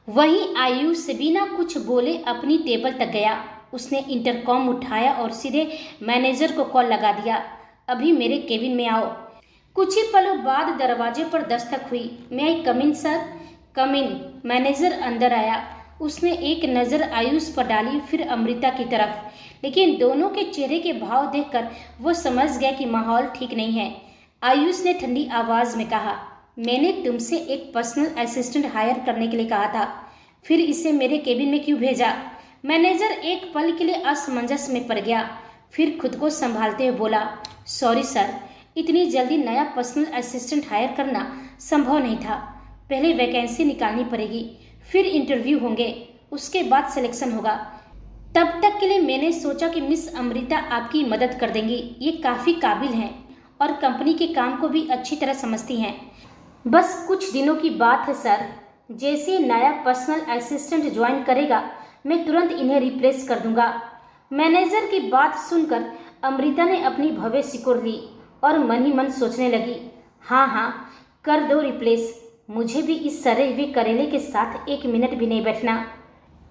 वहीं आयुष बिना कुछ बोले अपनी टेबल तक गया। उसने इंटरकॉम उठाया और सीधे मैनेजर को कॉल लगा दिया, अभी मेरे केबिन में आओ। कुछ ही पलों बाद दरवाजे पर दस्तक हुई। मैं आई कम इन सर? कम इन। मैनेजर अंदर आया। उसने एक नज़र आयुष पर डाली, फिर अमृता की तरफ, लेकिन दोनों के चेहरे के भाव देखकर वो समझ गया कि माहौल ठीक नहीं है। आयुष ने ठंडी आवाज में कहा, मैंने तुमसे एक पर्सनल असिस्टेंट हायर करने के लिए कहा था, फिर इसे मेरे केबिन में क्यों भेजा? मैनेजर एक पल के लिए असमंजस में पड़ गया, फिर खुद को संभालते हुए बोला, सॉरी सर, इतनी जल्दी नया पर्सनल असिस्टेंट हायर करना संभव नहीं था। पहले वैकेंसी निकालनी पड़ेगी, फिर इंटरव्यू होंगे, उसके बाद सिलेक्शन होगा। तब तक के लिए मैंने सोचा कि मिस अमृता आपकी मदद कर देंगी। ये काफ़ी काबिल हैं और कंपनी के काम को भी अच्छी तरह समझती हैं। बस कुछ दिनों की बात है सर। जैसे नया पर्सनल असिस्टेंट ज्वाइन करेगा, मैं तुरंत इन्हें रिप्लेस कर दूंगा। मैनेजर की बात सुनकर अमृता ने अपनी भवें सिकोड़ ली और मन ही मन सोचने लगी, हाँ हाँ कर दो रिप्लेस। मुझे भी इस सड़े हुए करेले के साथ एक मिनट भी नहीं बैठना।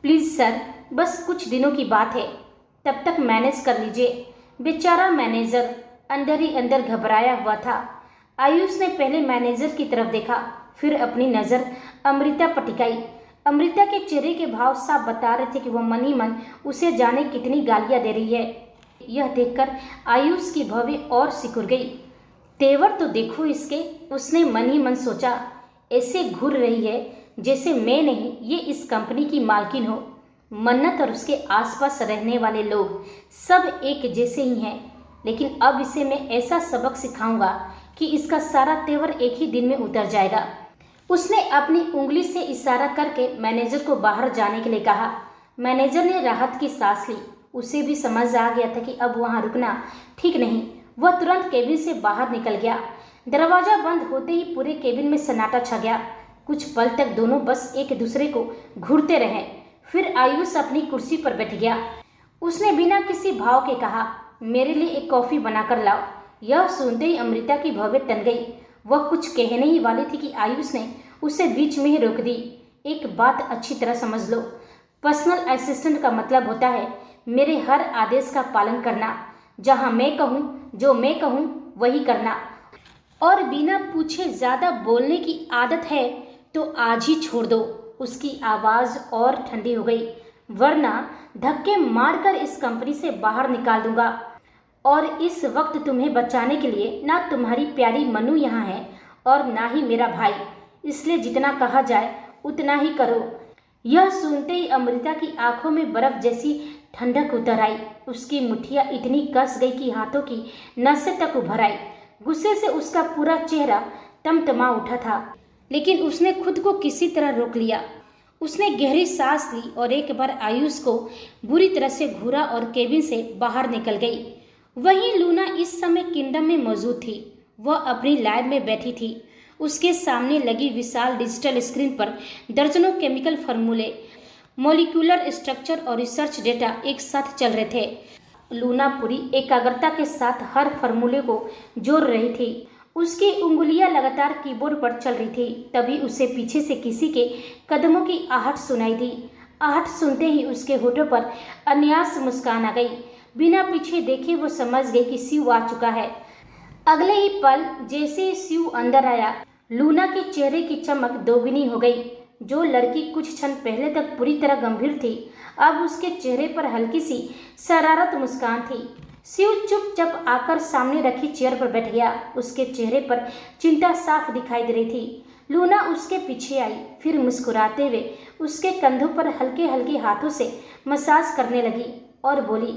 प्लीज़ सर, बस कुछ दिनों की बात है, तब तक मैनेज कर लीजिए। बेचारा मैनेजर अंदर ही अंदर घबराया हुआ था। आयुष ने पहले मैनेजर की तरफ देखा, फिर अपनी नज़र अमृता पर टिकाई। अमृता के चेहरे के भाव साफ बता रहे थे कि वह मन ही मन उसे जाने कितनी गालियां दे रही है। यह देखकर आयुष की भवें और सिकुड़ गई। तेवर तो देखो इसके, उसने मन ही मन सोचा। ऐसे घूर रही है जैसे मैं नहीं, ये इस कंपनी की मालकिन हो। मन्नत और उसके आसपास रहने वाले लोग सब एक जैसे ही हैं, लेकिन अब इसे मैं ऐसा सबक सिखाऊंगा कि इसका सारा तेवर एक ही दिन में उतर जाएगा। उसने अपनी उंगली से इशारा करके मैनेजर को बाहर जाने के लिए कहा। मैनेजर ने राहत की सांस ली। उसे भी समझ आ गया था कि अब वहां रुकना ठीक नहीं। वह तुरंत केबिन से बाहर निकल गया। दरवाजा बंद होते ही पूरे केबिन में सन्नाटा छा गया। कुछ पल तक दोनों बस एक दूसरे को घूरते रहे। फिर आयुष अपनी कुर्सी पर बैठ गया। उसने बिना किसी भाव के कहा, मेरे लिए एक कॉफ़ी बनाकर लाओ। यह सुनते ही अमृता की भवें तन गई। वह कुछ कहने ही वाली थी कि आयुष ने उसे बीच में ही रोक दी। एक बात अच्छी तरह समझ लो, पर्सनल असिस्टेंट का मतलब होता है मेरे हर आदेश का पालन करना। जहाँ मैं कहूँ, जो मैं कहूँ वही करना, और बिना पूछे ज़्यादा बोलने की आदत है तो आज ही छोड़ दो। उसकी आवाज़ और ठंडी हो गई, वरना धक्के मारकर इस कंपनी से बाहर निकाल दूंगा। और इस वक्त तुम्हें बचाने के लिए ना तुम्हारी प्यारी मनु यहाँ है और ना ही मेरा भाई, इसलिए जितना कहा जाए उतना ही करो। यह सुनते ही अमृता की आंखों में बर्फ जैसी ठंडक उतर आई। उसकी मुट्ठियाँ इतनी कस गई कि हाथों की नसें तक उभर आई। गुस्से से उसका पूरा चेहरा तमतमा उठा था, लेकिन उसने खुद को किसी तरह रोक लिया। उसने गहरी सांस ली और एक बार आयुष को बुरी तरह से घूरा और केबिन से बाहर निकल गई। वहीं लूना इस समय किंगडम में मौजूद थी। वह अपनी लैब में बैठी थी। उसके सामने लगी विशाल डिजिटल स्क्रीन पर दर्जनों केमिकल फार्मूले, मॉलिक्यूलर स्ट्रक्चर और रिसर्च डेटा एक साथ चल रहे थे। लूना पूरी एकाग्रता के साथ हर फार्मूले को जोड़ रही थी। उसकी उंगलियां लगातार कीबोर्ड पर चल रही थी। तभी उसे पीछे से किसी के कदमों की आहट सुनाई दी। आहट सुनते ही उसके होठों पर अनायास मुस्कान आ गई। बिना पीछे देखे वो समझ गई कि शिव आ चुका है। अगले ही पल जैसे शिव अंदर आया, लूना के चेहरे की चमक दोगुनी हो गई। जो लड़की कुछ क्षण पहले तक पूरी तरह गंभीर थी, अब उसके चेहरे पर हल्की सी शरारत मुस्कान थी। शिव चुपचाप आकर सामने रखी चेयर पर बैठ गया। उसके चेहरे पर चिंता साफ दिखाई दे रही थी। लूना उसके पीछे आई, फिर मुस्कुराते हुए उसके कंधों पर हल्के हल्के हाथों से मसाज करने लगी और बोली,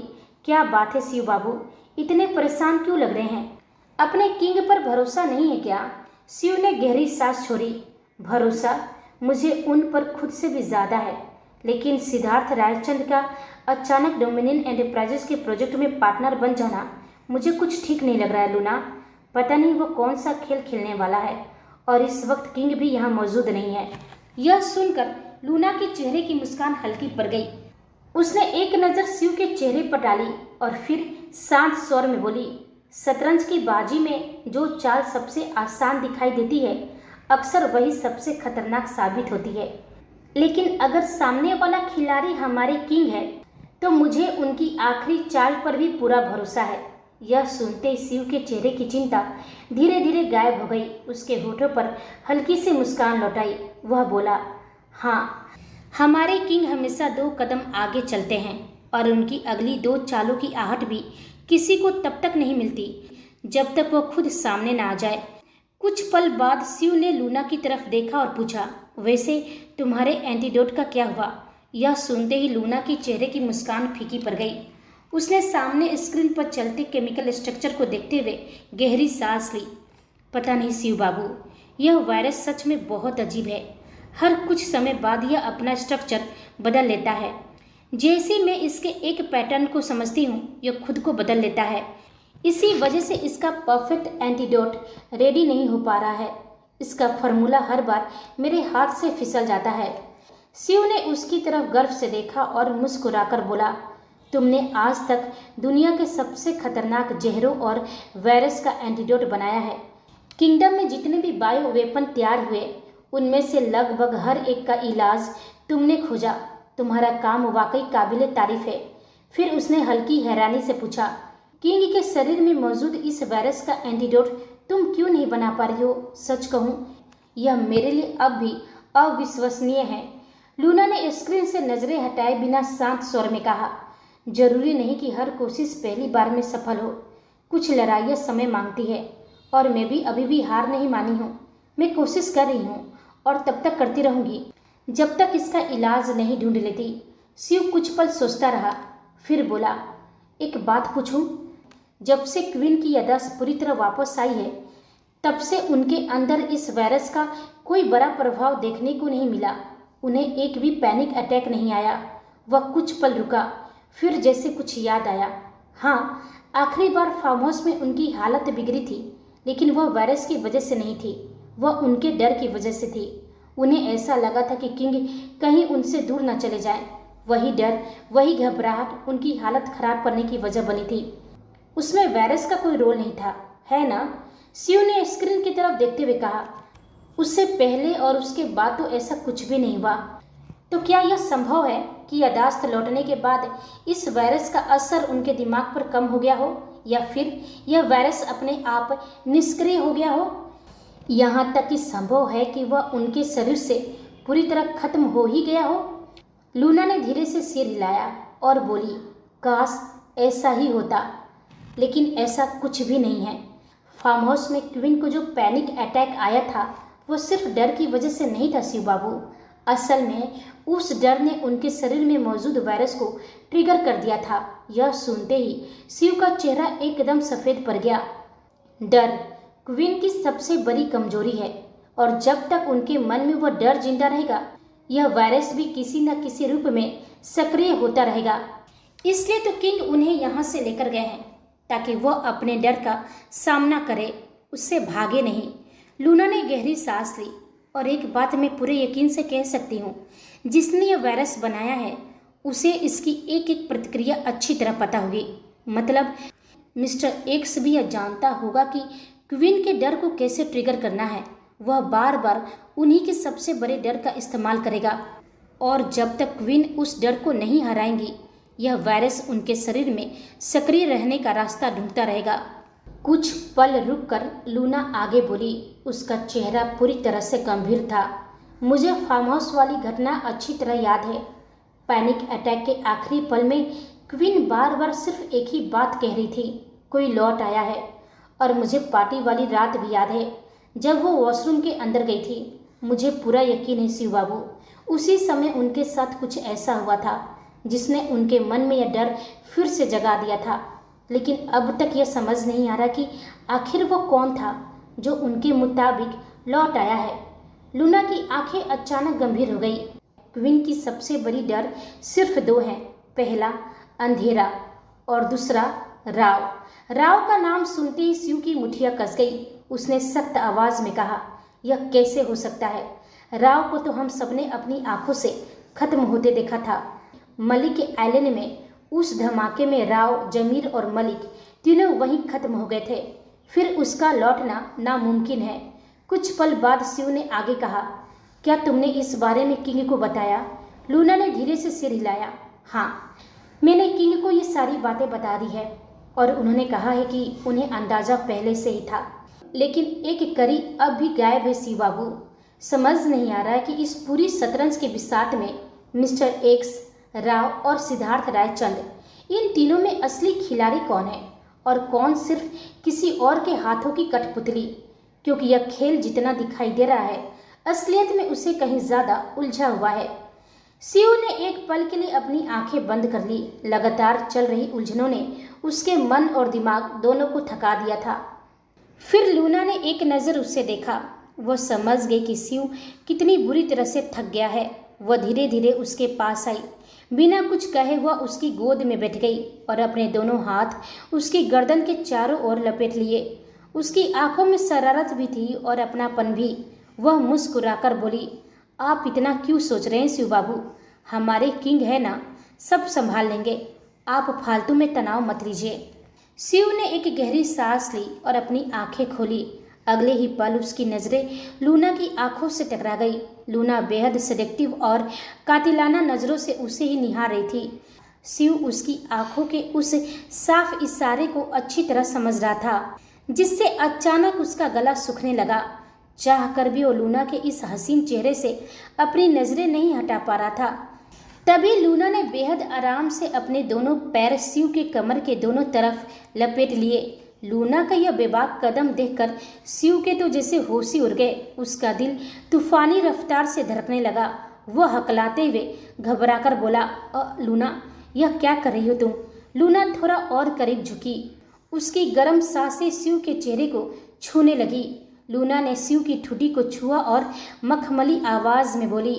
क्या बात है शिव बाबू, इतने परेशान क्यों लग रहे हैं? अपने किंग पर भरोसा नहीं है क्या? शिव ने गहरी सांस छोड़ी। भरोसा मुझे उन पर खुद से भी ज्यादा है, लेकिन सिद्धार्थ रायचंद का अचानक डोमिनियन एंटरप्राइजेस के प्रोजेक्ट में पार्टनर बन जाना मुझे कुछ ठीक नहीं लग रहा है लूना। पता नहीं वो कौन सा खेल खेलने वाला है, और इस वक्त किंग भी यहाँ मौजूद नहीं है। यह सुनकर लूना के चेहरे की मुस्कान हल्की पड़ गई। उसने एक नज़र शिव के चेहरे पर डाली और फिर शांत स्वर में बोली, शतरंज की बाजी में जो चाल सबसे आसान दिखाई देती है, अक्सर वही सबसे खतरनाक साबित होती है। लेकिन अगर सामने वाला खिलाड़ी हमारे किंग है, तो मुझे उनकी आखिरी चाल पर भी पूरा भरोसा है। यह सुनते ही शिव के चेहरे की चिंता धीरे धीरे गायब हो गई। उसके होठों पर हल्की सी मुस्कान लौटाई। वह बोला, हाँ, हमारे किंग हमेशा 2 कदम आगे चलते हैं, और उनकी अगली 2 चालों की आहट भी किसी को तब तक नहीं मिलती जब तक वह खुद सामने ना आ जाए। कुछ पल बाद शिव ने लूना की तरफ देखा और पूछा, वैसे तुम्हारे एंटीडोट का क्या हुआ? यह सुनते ही लूना के चेहरे की मुस्कान फीकी पड़ गई। उसने सामने स्क्रीन पर चलते केमिकल स्ट्रक्चर को देखते हुए गहरी सांस ली। पता नहीं शिव बाबू, यह वायरस सच में बहुत अजीब है। हर कुछ समय बाद यह अपना स्ट्रक्चर बदल लेता है। जैसे मैं इसके एक पैटर्न को समझती हूँ, यह खुद को बदल लेता है। इसी वजह से इसका परफेक्ट एंटीडोट रेडी नहीं हो पा रहा है। इसका फार्मूला हर बार मेरे हाथ से फिसल जाता है। शिव ने उसकी तरफ गर्व से देखा और मुस्कुराकर बोला, तुमने आज तक दुनिया के सबसे खतरनाक जहरों और वायरस का एंटीडोट बनाया है। किंगडम में जितने भी बायो वेपन तैयार हुए, उनमें से लगभग हर एक का इलाज तुमने खोजा। तुम्हारा काम वाकई काबिले तारीफ है। फिर उसने हल्की हैरानी से पूछा, किंग के शरीर में मौजूद इस वायरस का एंटीडोट तुम क्यों नहीं बना पा रही हो? सच कहूँ, यह मेरे लिए अब भी अविश्वसनीय है। लूना ने स्क्रीन से नजरें हटाए बिना शांत स्वर में कहा, जरूरी नहीं कि हर कोशिश पहली बार में सफल हो। कुछ लड़ाइयाँ समय मांगती है, और मैं भी अभी भी हार नहीं मानी हूँ। मैं कोशिश कर रही हूँ और तब तक करती रहूंगी जब तक इसका इलाज नहीं ढूंढ लेती। शिव कुछ पल सोचता रहा, फिर बोला, एक बात पूछूं? जब से क्वीन की याददाश्त पूरी तरह वापस आई है, तब से उनके अंदर इस वायरस का कोई बड़ा प्रभाव देखने को नहीं मिला। उन्हें एक भी पैनिक अटैक नहीं आया। वह कुछ पल रुका, फिर जैसे कुछ याद आया, हाँ, आखिरी बार फार्म हाउस में उनकी हालत बिगड़ी थी, लेकिन वह वायरस की वजह से नहीं थी, वह उनके डर की वजह से थी। उन्हें ऐसा लगा था कि किंग कहीं उनसे दूर न चले जाए। वही डर, वही घबराहट उनकी हालत खराब करने की वजह बनी थी। उसमें वायरस का कोई रोल नहीं था, है ना? शिव ने स्क्रीन की तरफ देखते हुए कहा, उससे पहले और उसके बाद तो ऐसा कुछ भी नहीं हुआ। तो क्या यह संभव है कि याददाश्त लौटने के बाद इस वायरस का असर उनके दिमाग पर कम हो गया हो, या फिर यह वायरस अपने आप निष्क्रिय हो गया हो? यहाँ तक कि संभव है कि वह उनके शरीर से पूरी तरह खत्म हो ही गया हो। लूना ने धीरे से सिर हिलाया और बोली, काश ऐसा ही होता, लेकिन ऐसा कुछ भी नहीं है। फार्म हाउस में क्वीन को जो पैनिक अटैक आया था, वो सिर्फ डर की वजह से नहीं था शिव बाबू। असल में उस डर ने उनके शरीर में मौजूद वायरस को ट्रिगर कर दिया था। यह सुनते ही शिव का चेहरा एकदम सफ़ेद पड़ गया। डर क्वीन की सबसे बड़ी कमजोरी है, और जब तक उनके मन में वह डर जिंदा रहेगा, यह वायरस भी किसी न किसी रूप में सक्रिय होता रहेगा। इसलिए तो किंग उन्हें यहाँ से लेकर गए हैं, ताकि वह अपने डर का सामना करे, उससे भागे नहीं। लूना ने गहरी सांस ली। और एक बात मैं पूरे यकीन से कह सकती हूँ, जिसने यह वायरस बनाया है उसे इसकी एक एक प्रतिक्रिया अच्छी तरह पता होगी। मतलब मिस्टर एक्स भी यह जानता होगा कि क्वीन के डर को कैसे ट्रिगर करना है। वह बार बार उन्हीं के सबसे बड़े डर का इस्तेमाल करेगा और जब तक क्वीन उस डर को नहीं हराएंगी, यह वायरस उनके शरीर में सक्रिय रहने का रास्ता ढूंढता रहेगा। कुछ पल रुककर लूना आगे बोली। उसका चेहरा पूरी तरह से गंभीर था। मुझे फार्म हाउस वाली घटना अच्छी तरह याद है। पैनिक अटैक के आखिरी पल में क्वीन बार बार सिर्फ एक ही बात कह रही थी, कोई लौट आया है। और मुझे पार्टी वाली रात भी याद है जब वो वॉशरूम के अंदर गई थी। मुझे पूरा यकीन है शिव बाबू, उसी समय उनके साथ कुछ ऐसा हुआ था जिसने उनके मन में यह डर फिर से जगा दिया था। लेकिन अब तक यह समझ नहीं आ रहा कि आखिर वो कौन था जो उनके मुताबिक लौट आया है। लूना की आंखें अचानक गंभीर हो गई। क्वीन की सबसे बड़ी डर सिर्फ दो हैं, पहला अंधेरा और दूसरा राव। राव का नाम सुनते ही शिव की मुठ्ठियां कस गई। उसने सख्त आवाज में कहा, यह कैसे हो सकता है? राव को तो हम सबने अपनी आंखों से खत्म होते देखा था। मलिक के आइलैंड में उस धमाके में राव, जमीर और मलिक तीनों वहीं खत्म हो गए थे। फिर उसका लौटना नामुमकिन है। कुछ पल बाद शिव ने आगे कहा, क्या तुमने इस बारे में किंग को बताया? लूना ने धीरे से सिर हिलाया। हाँ, मैंने किंग को ये सारी बातें बता दी है और उन्होंने कहा है कि उन्हें अंदाजा पहले से ही था। लेकिन एक कड़ी अब भी गायब है शिव बाबू। समझ नहीं आ रहा है कि इस पूरी शतरंज के बिसात में मिस्टर एक्स, राव और सिद्धार्थ रायचंद, इन तीनों में असली खिलाड़ी कौन है और कौन सिर्फ किसी और के हाथों की कठपुतली। क्योंकि यह खेल जितना दिखाई दे रहा है, असलियत में उसे कहीं ज्यादा उलझा हुआ है। शिव ने एक पल के लिए अपनी आंखें बंद कर ली। लगातार चल रही उलझनों ने उसके मन और दिमाग दोनों को थका दिया था। फिर लूना ने एक नज़र उससे देखा। वह समझ गई कि शिव कितनी बुरी तरह से थक गया है। वह धीरे धीरे उसके पास आई। बिना कुछ कहे वह उसकी गोद में बैठ गई और अपने दोनों हाथ उसकी गर्दन के चारों ओर लपेट लिए। उसकी आंखों में शरारत भी थी और अपनापन भी। वह मुस्कुराकर बोली, आप इतना क्यों सोच रहे हैं शिव बाबू? हमारे किंग है ना, सब संभाल लेंगे। आप फालतू में तनाव मत लीजिए। शिव ने एक गहरी सांस ली और अपनी आंखें खोली। अगले ही पल उसकी नजरें लूना की आंखों से टकरा गई। लूना बेहद सेडेक्टिव और कातिलाना नजरों से उसे ही निहार रही थी। शिव उसकी आंखों के उस साफ इशारे को अच्छी तरह समझ रहा था, जिससे अचानक उसका गला सूखने लगा। चाह कर भी वो लूना के इस हसीन चेहरे से अपनी नजरें नहीं हटा पा रहा था। तभी लूना ने बेहद आराम से अपने दोनों पैर शिव के कमर के दोनों तरफ लपेट लिए। लूना का यह बेबाक कदम देखकर शिव के तो जैसे होश ही उड़ गए। उसका दिल तूफानी रफ्तार से धड़कने लगा। वह हकलाते हुए घबराकर बोला, लूना, यह क्या कर रही हो तुम? लूना थोड़ा और करीब झुकी। उसकी गर्म सांसें शिव के चेहरे को छूने लगी। लूना ने शिव की ठुड्डी को छुआ और मखमली आवाज में बोली,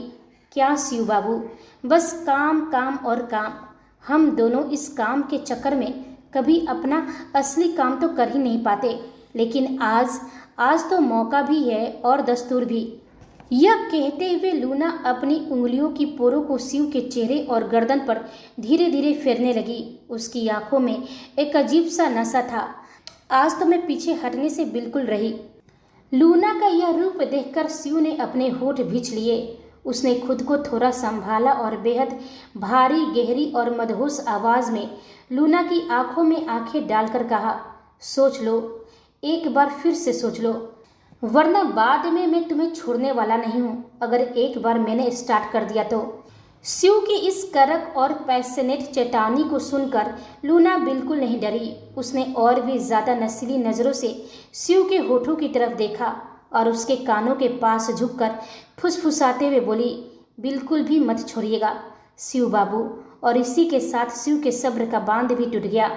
क्या शिव बाबू, बस काम काम और काम। हम दोनों इस काम के चक्कर में कभी अपना असली काम तो कर ही नहीं पाते, लेकिन आज तो मौका भी है और दस्तूर भी। यह कहते हुए लूना अपनी उंगलियों की पोरों को शिव के चेहरे और गर्दन पर धीरे धीरे फेरने लगी। उसकी आंखों में एक अजीब सा नशा था। आज तो मैं पीछे हटने से बिल्कुल रही। लूना का यह रूप देखकर शिव ने अपने होठ भींच लिए। उसने खुद को थोड़ा संभाला और बेहद भारी, गहरी और मदहोश आवाज में लूना की आंखों में आंखें डालकर कहा, सोच लो, एक बार फिर से सोच लो, वरना बाद में मैं तुम्हें छोड़ने वाला नहीं हूँ। अगर एक बार मैंने स्टार्ट कर दिया तो। शिव की इस कड़क और पैशनेट चेतावनी को सुनकर लूना बिल्कुल नहीं डरी। उसने और भी ज्यादा नशीली नजरों से शिव के होठों की तरफ देखा और उसके कानों के पास झुककर फुसफुसाते हुए बोली, बिल्कुल भी मत छोड़िएगा शिव बाबू। और इसी के साथ शिव के सब्र का बांध भी टूट गया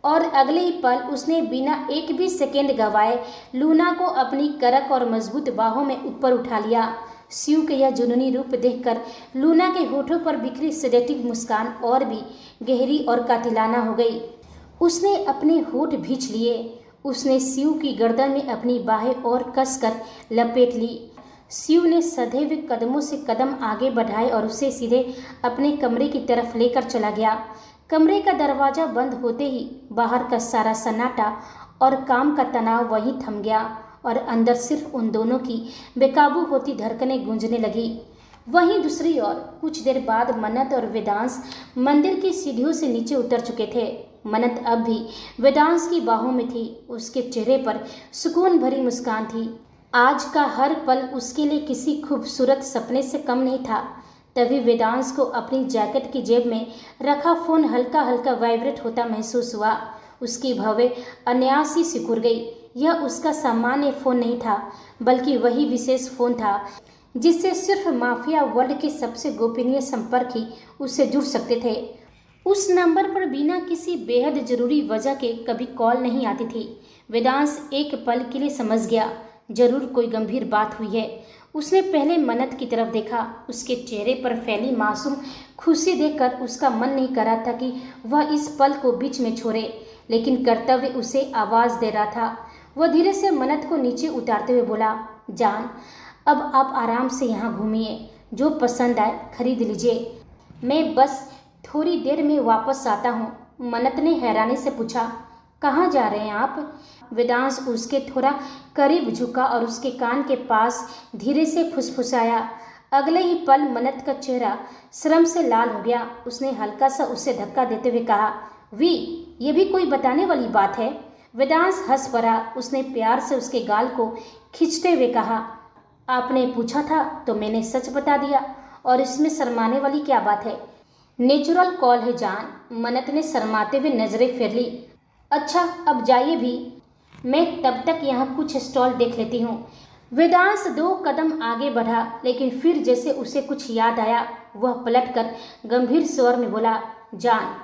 और अगले ही पल उसने बिना एक भी सेकेंड गवाए लूना को अपनी कड़क और मजबूत बाहों में ऊपर उठा लिया। शिव के यह जुनूनी रूप देखकर लूना के होठों पर बिखरी सेडेटिव मुस्कान और भी गहरी और कातिलाना हो गई। उसने अपने होठ भींच लिए। उसने शिव की गर्दन में अपनी बाहें और कसकर लपेट ली। शिव ने सधे कदमों से कदम आगे बढ़ाए और उसे सीधे अपने कमरे की तरफ लेकर चला गया। कमरे का दरवाजा बंद होते ही बाहर का सारा सन्नाटा और काम का तनाव वहीं थम गया और अंदर सिर्फ उन दोनों की बेकाबू होती धड़कनें गूंजने लगी। वहीं दूसरी ओर कुछ देर बाद मन्नत और वेदांश मंदिर की सीढ़ियों से नीचे उतर चुके थे। मन्नत अब भी वेदांश की बाहों में थी। उसके चेहरे पर सुकून भरी मुस्कान थी। आज का हर पल उसके लिए किसी खूबसूरत सपने से कम नहीं था। तभी वेदांश को अपनी जैकेट की जेब में रखा फोन हल्का हल्का वाइब्रेट होता महसूस हुआ। उसकी भवें अनायास ही सिकुड़ गई। यह उसका सामान्य फोन नहीं था, बल्कि वही विशेष फोन था जिससे सिर्फ माफिया वर्ल्ड के सबसे गोपनीय संपर्क ही उससे जुड़ सकते थे। उस नंबर पर बिना किसी बेहद जरूरी वजह के कभी कॉल नहीं आती थी। वेदांश एक पल के लिए समझ गया, जरूर कोई गंभीर बात हुई है। उसने पहले मन्नत की तरफ देखा। उसके चेहरे पर फैली मासूम खुशी देखकर उसका मन नहीं कर रहा था कि वह इस पल को बीच में छोड़े, लेकिन कर्तव्य उसे आवाज दे रहा था। वह धीरे से मन्नत को नीचे उतारते हुए बोला, जान, अब आप आराम से यहाँ घूमिए, जो पसंद आए खरीद लीजिए, मैं बस थोड़ी देर में वापस आता हूँ। मन्नत ने हैरानी से पूछा, कहाँ जा रहे हैं आप? वेदांश उसके थोड़ा करीब झुका और उसके कान के पास धीरे से फुसफुसाया। अगले ही पल मन्नत का चेहरा शर्म से लाल हो गया। उसने हल्का सा उसे धक्का देते हुए कहा, वी, ये भी कोई बताने वाली बात है? वेदांश हंस पड़ा। उसने प्यार से उसके गाल को खींचते हुए कहा, आपने पूछा था तो मैंने सच बता दिया, और इसमें शर्माने वाली क्या बात है? नेचुरल कॉल है जान। मन्नत ने शर्माते हुए नजरें फेर ली। अच्छा, अब जाइए भी, मैं तब तक यहाँ कुछ स्टॉल देख लेती हूँ। वेदांश 2 कदम आगे बढ़ा, लेकिन फिर जैसे उसे कुछ याद आया, वह पलटकर गंभीर स्वर में बोला, जान,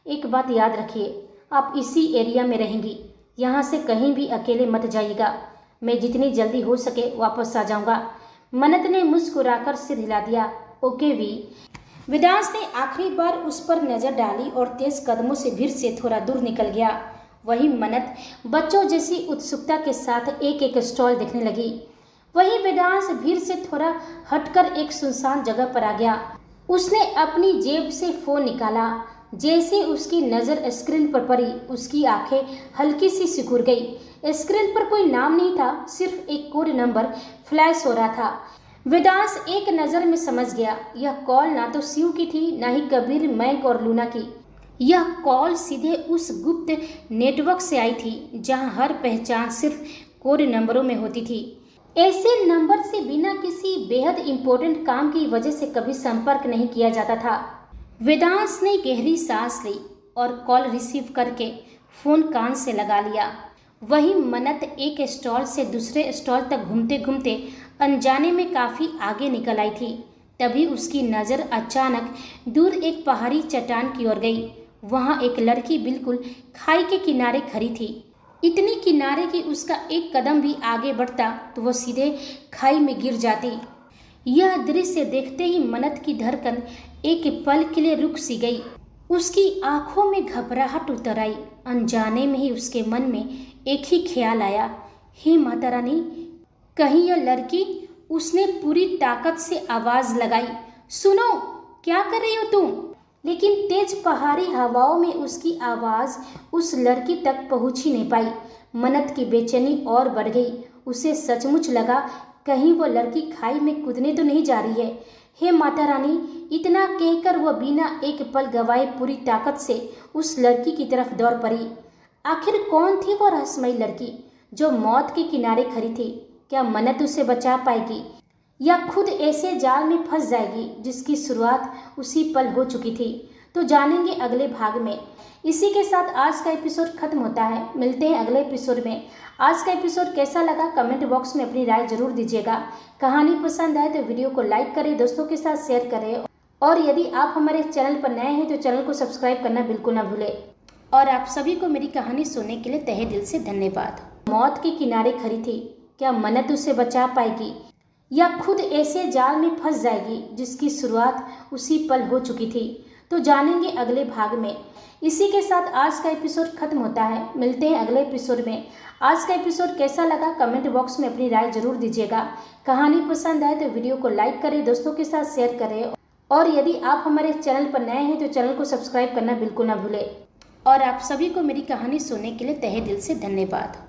एक बात याद रखिए, आप इसी एरिया में रहेंगी, यहाँ से कहीं भी अकेले मत जाइएगा। मैं जितनी जल्दी हो सके वापस आ जाऊंगा। मन्नत ने मुस्कुराकर सिर हिला दिया। Okay we. वेदांश ने आखिरी बार उस पर नजर डाली और तेज कदमों से भीड़ से थोड़ा दूर निकल गया। वहीं मन्नत बच्चों जैसी उत्सुकता के साथ एक एक स्टॉल देखने लगी। वहीं वेदांश भीड़ से थोड़ा हटकर एक सुनसान जगह पर आ गया। उसने अपनी जेब से फोन निकाला। जैसे उसकी नज़र स्क्रीन पर पड़ी, उसकी आंखें हल्की सी सिकुड़ गई। स्क्रीन पर कोई नाम नहीं था, सिर्फ एक कोड नंबर फ्लैश हो रहा था। वेदांश एक नज़र में समझ गया, यह कॉल ना तो शिव की थी, ना ही कबीर, मैक और लूना की। यह कॉल सीधे उस गुप्त नेटवर्क से आई थी जहां हर पहचान सिर्फ कोड नंबरों में होती थी। ऐसे नंबर से बिना किसी बेहद इम्पोर्टेंट काम की वजह से कभी संपर्क नहीं किया जाता था। वेदांश ने गहरी सांस ली और कॉल रिसीव करके फोन कान से लगा लिया। वहीं मन्नत एक स्टॉल से दूसरे स्टॉल तक घूमते घूमते अनजाने में काफ़ी आगे निकल आई थी। तभी उसकी नज़र अचानक दूर एक पहाड़ी चट्टान की ओर गई। वहाँ एक लड़की बिल्कुल खाई के किनारे खड़ी थी। इतनी किनारे कि उसका एक कदम भी आगे बढ़ता तो वह सीधे खाई में गिर जाती। यह दृश्य देखते ही मन्नत की धड़कन एक पल के लिए रुक सी गई। उसकी आंखों में घबराहट उतर आई। अनजाने में ही उसके मन में एक ही ख्याल आया, हे माता रानी, कहीं यह लड़की? उसने पूरी ताकत से आवाज लगाई, सुनो, क्या कर रही हो तुम? लेकिन तेज पहाड़ी हवाओं में उसकी आवाज उस लड़की तक पहुंच ही नहीं पाई। मन्नत की बेचैनी और बढ़ गई। उसे सचमुच लगा कहीं वो लड़की खाई में कूदने तो नहीं जा रही है। हे माता रानी, इतना कहकर वह बिना एक पल गवाए पूरी ताकत से उस लड़की की तरफ दौड़ पड़ी। आखिर कौन थी वो रहस्यमयी लड़की जो मौत के किनारे खड़ी थी? क्या मन्नत उसे बचा पाएगी या खुद ऐसे जाल में फंस जाएगी जिसकी शुरुआत उसी पल हो चुकी थी? तो जानेंगे अगले भाग में। इसी के साथ आज का एपिसोड खत्म होता है। मिलते हैं अगले एपिसोड में। आज का एपिसोड कैसा लगा कमेंट बॉक्स में अपनी राय जरूर दीजिएगा। कहानी पसंद आए तो वीडियो को लाइक करें, दोस्तों के साथ शेयर करें, और यदि आप हमारे चैनल पर नए हैं तो चैनल को सब्सक्राइब करना बिल्कुल ना भूलें। और आप सभी को मेरी कहानी सुनने के लिए तहे दिल से धन्यवाद। मौत के किनारे खड़ी थी, क्या मन्नत उसे बचा पाएगी या खुद ऐसे जाल में फंस जाएगी जिसकी शुरुआत उसी पल हो चुकी थी? तो जानेंगे अगले भाग में। इसी के साथ आज का एपिसोड खत्म होता है। मिलते हैं अगले एपिसोड में। आज का एपिसोड कैसा लगा कमेंट बॉक्स में अपनी राय जरूर दीजिएगा। कहानी पसंद आए तो वीडियो को लाइक करें, दोस्तों के साथ शेयर करें, और यदि आप हमारे चैनल पर नए हैं तो चैनल को सब्सक्राइब करना बिल्कुल ना भूलें। और आप सभी को मेरी कहानी सुनने के लिए तहे दिल से धन्यवाद।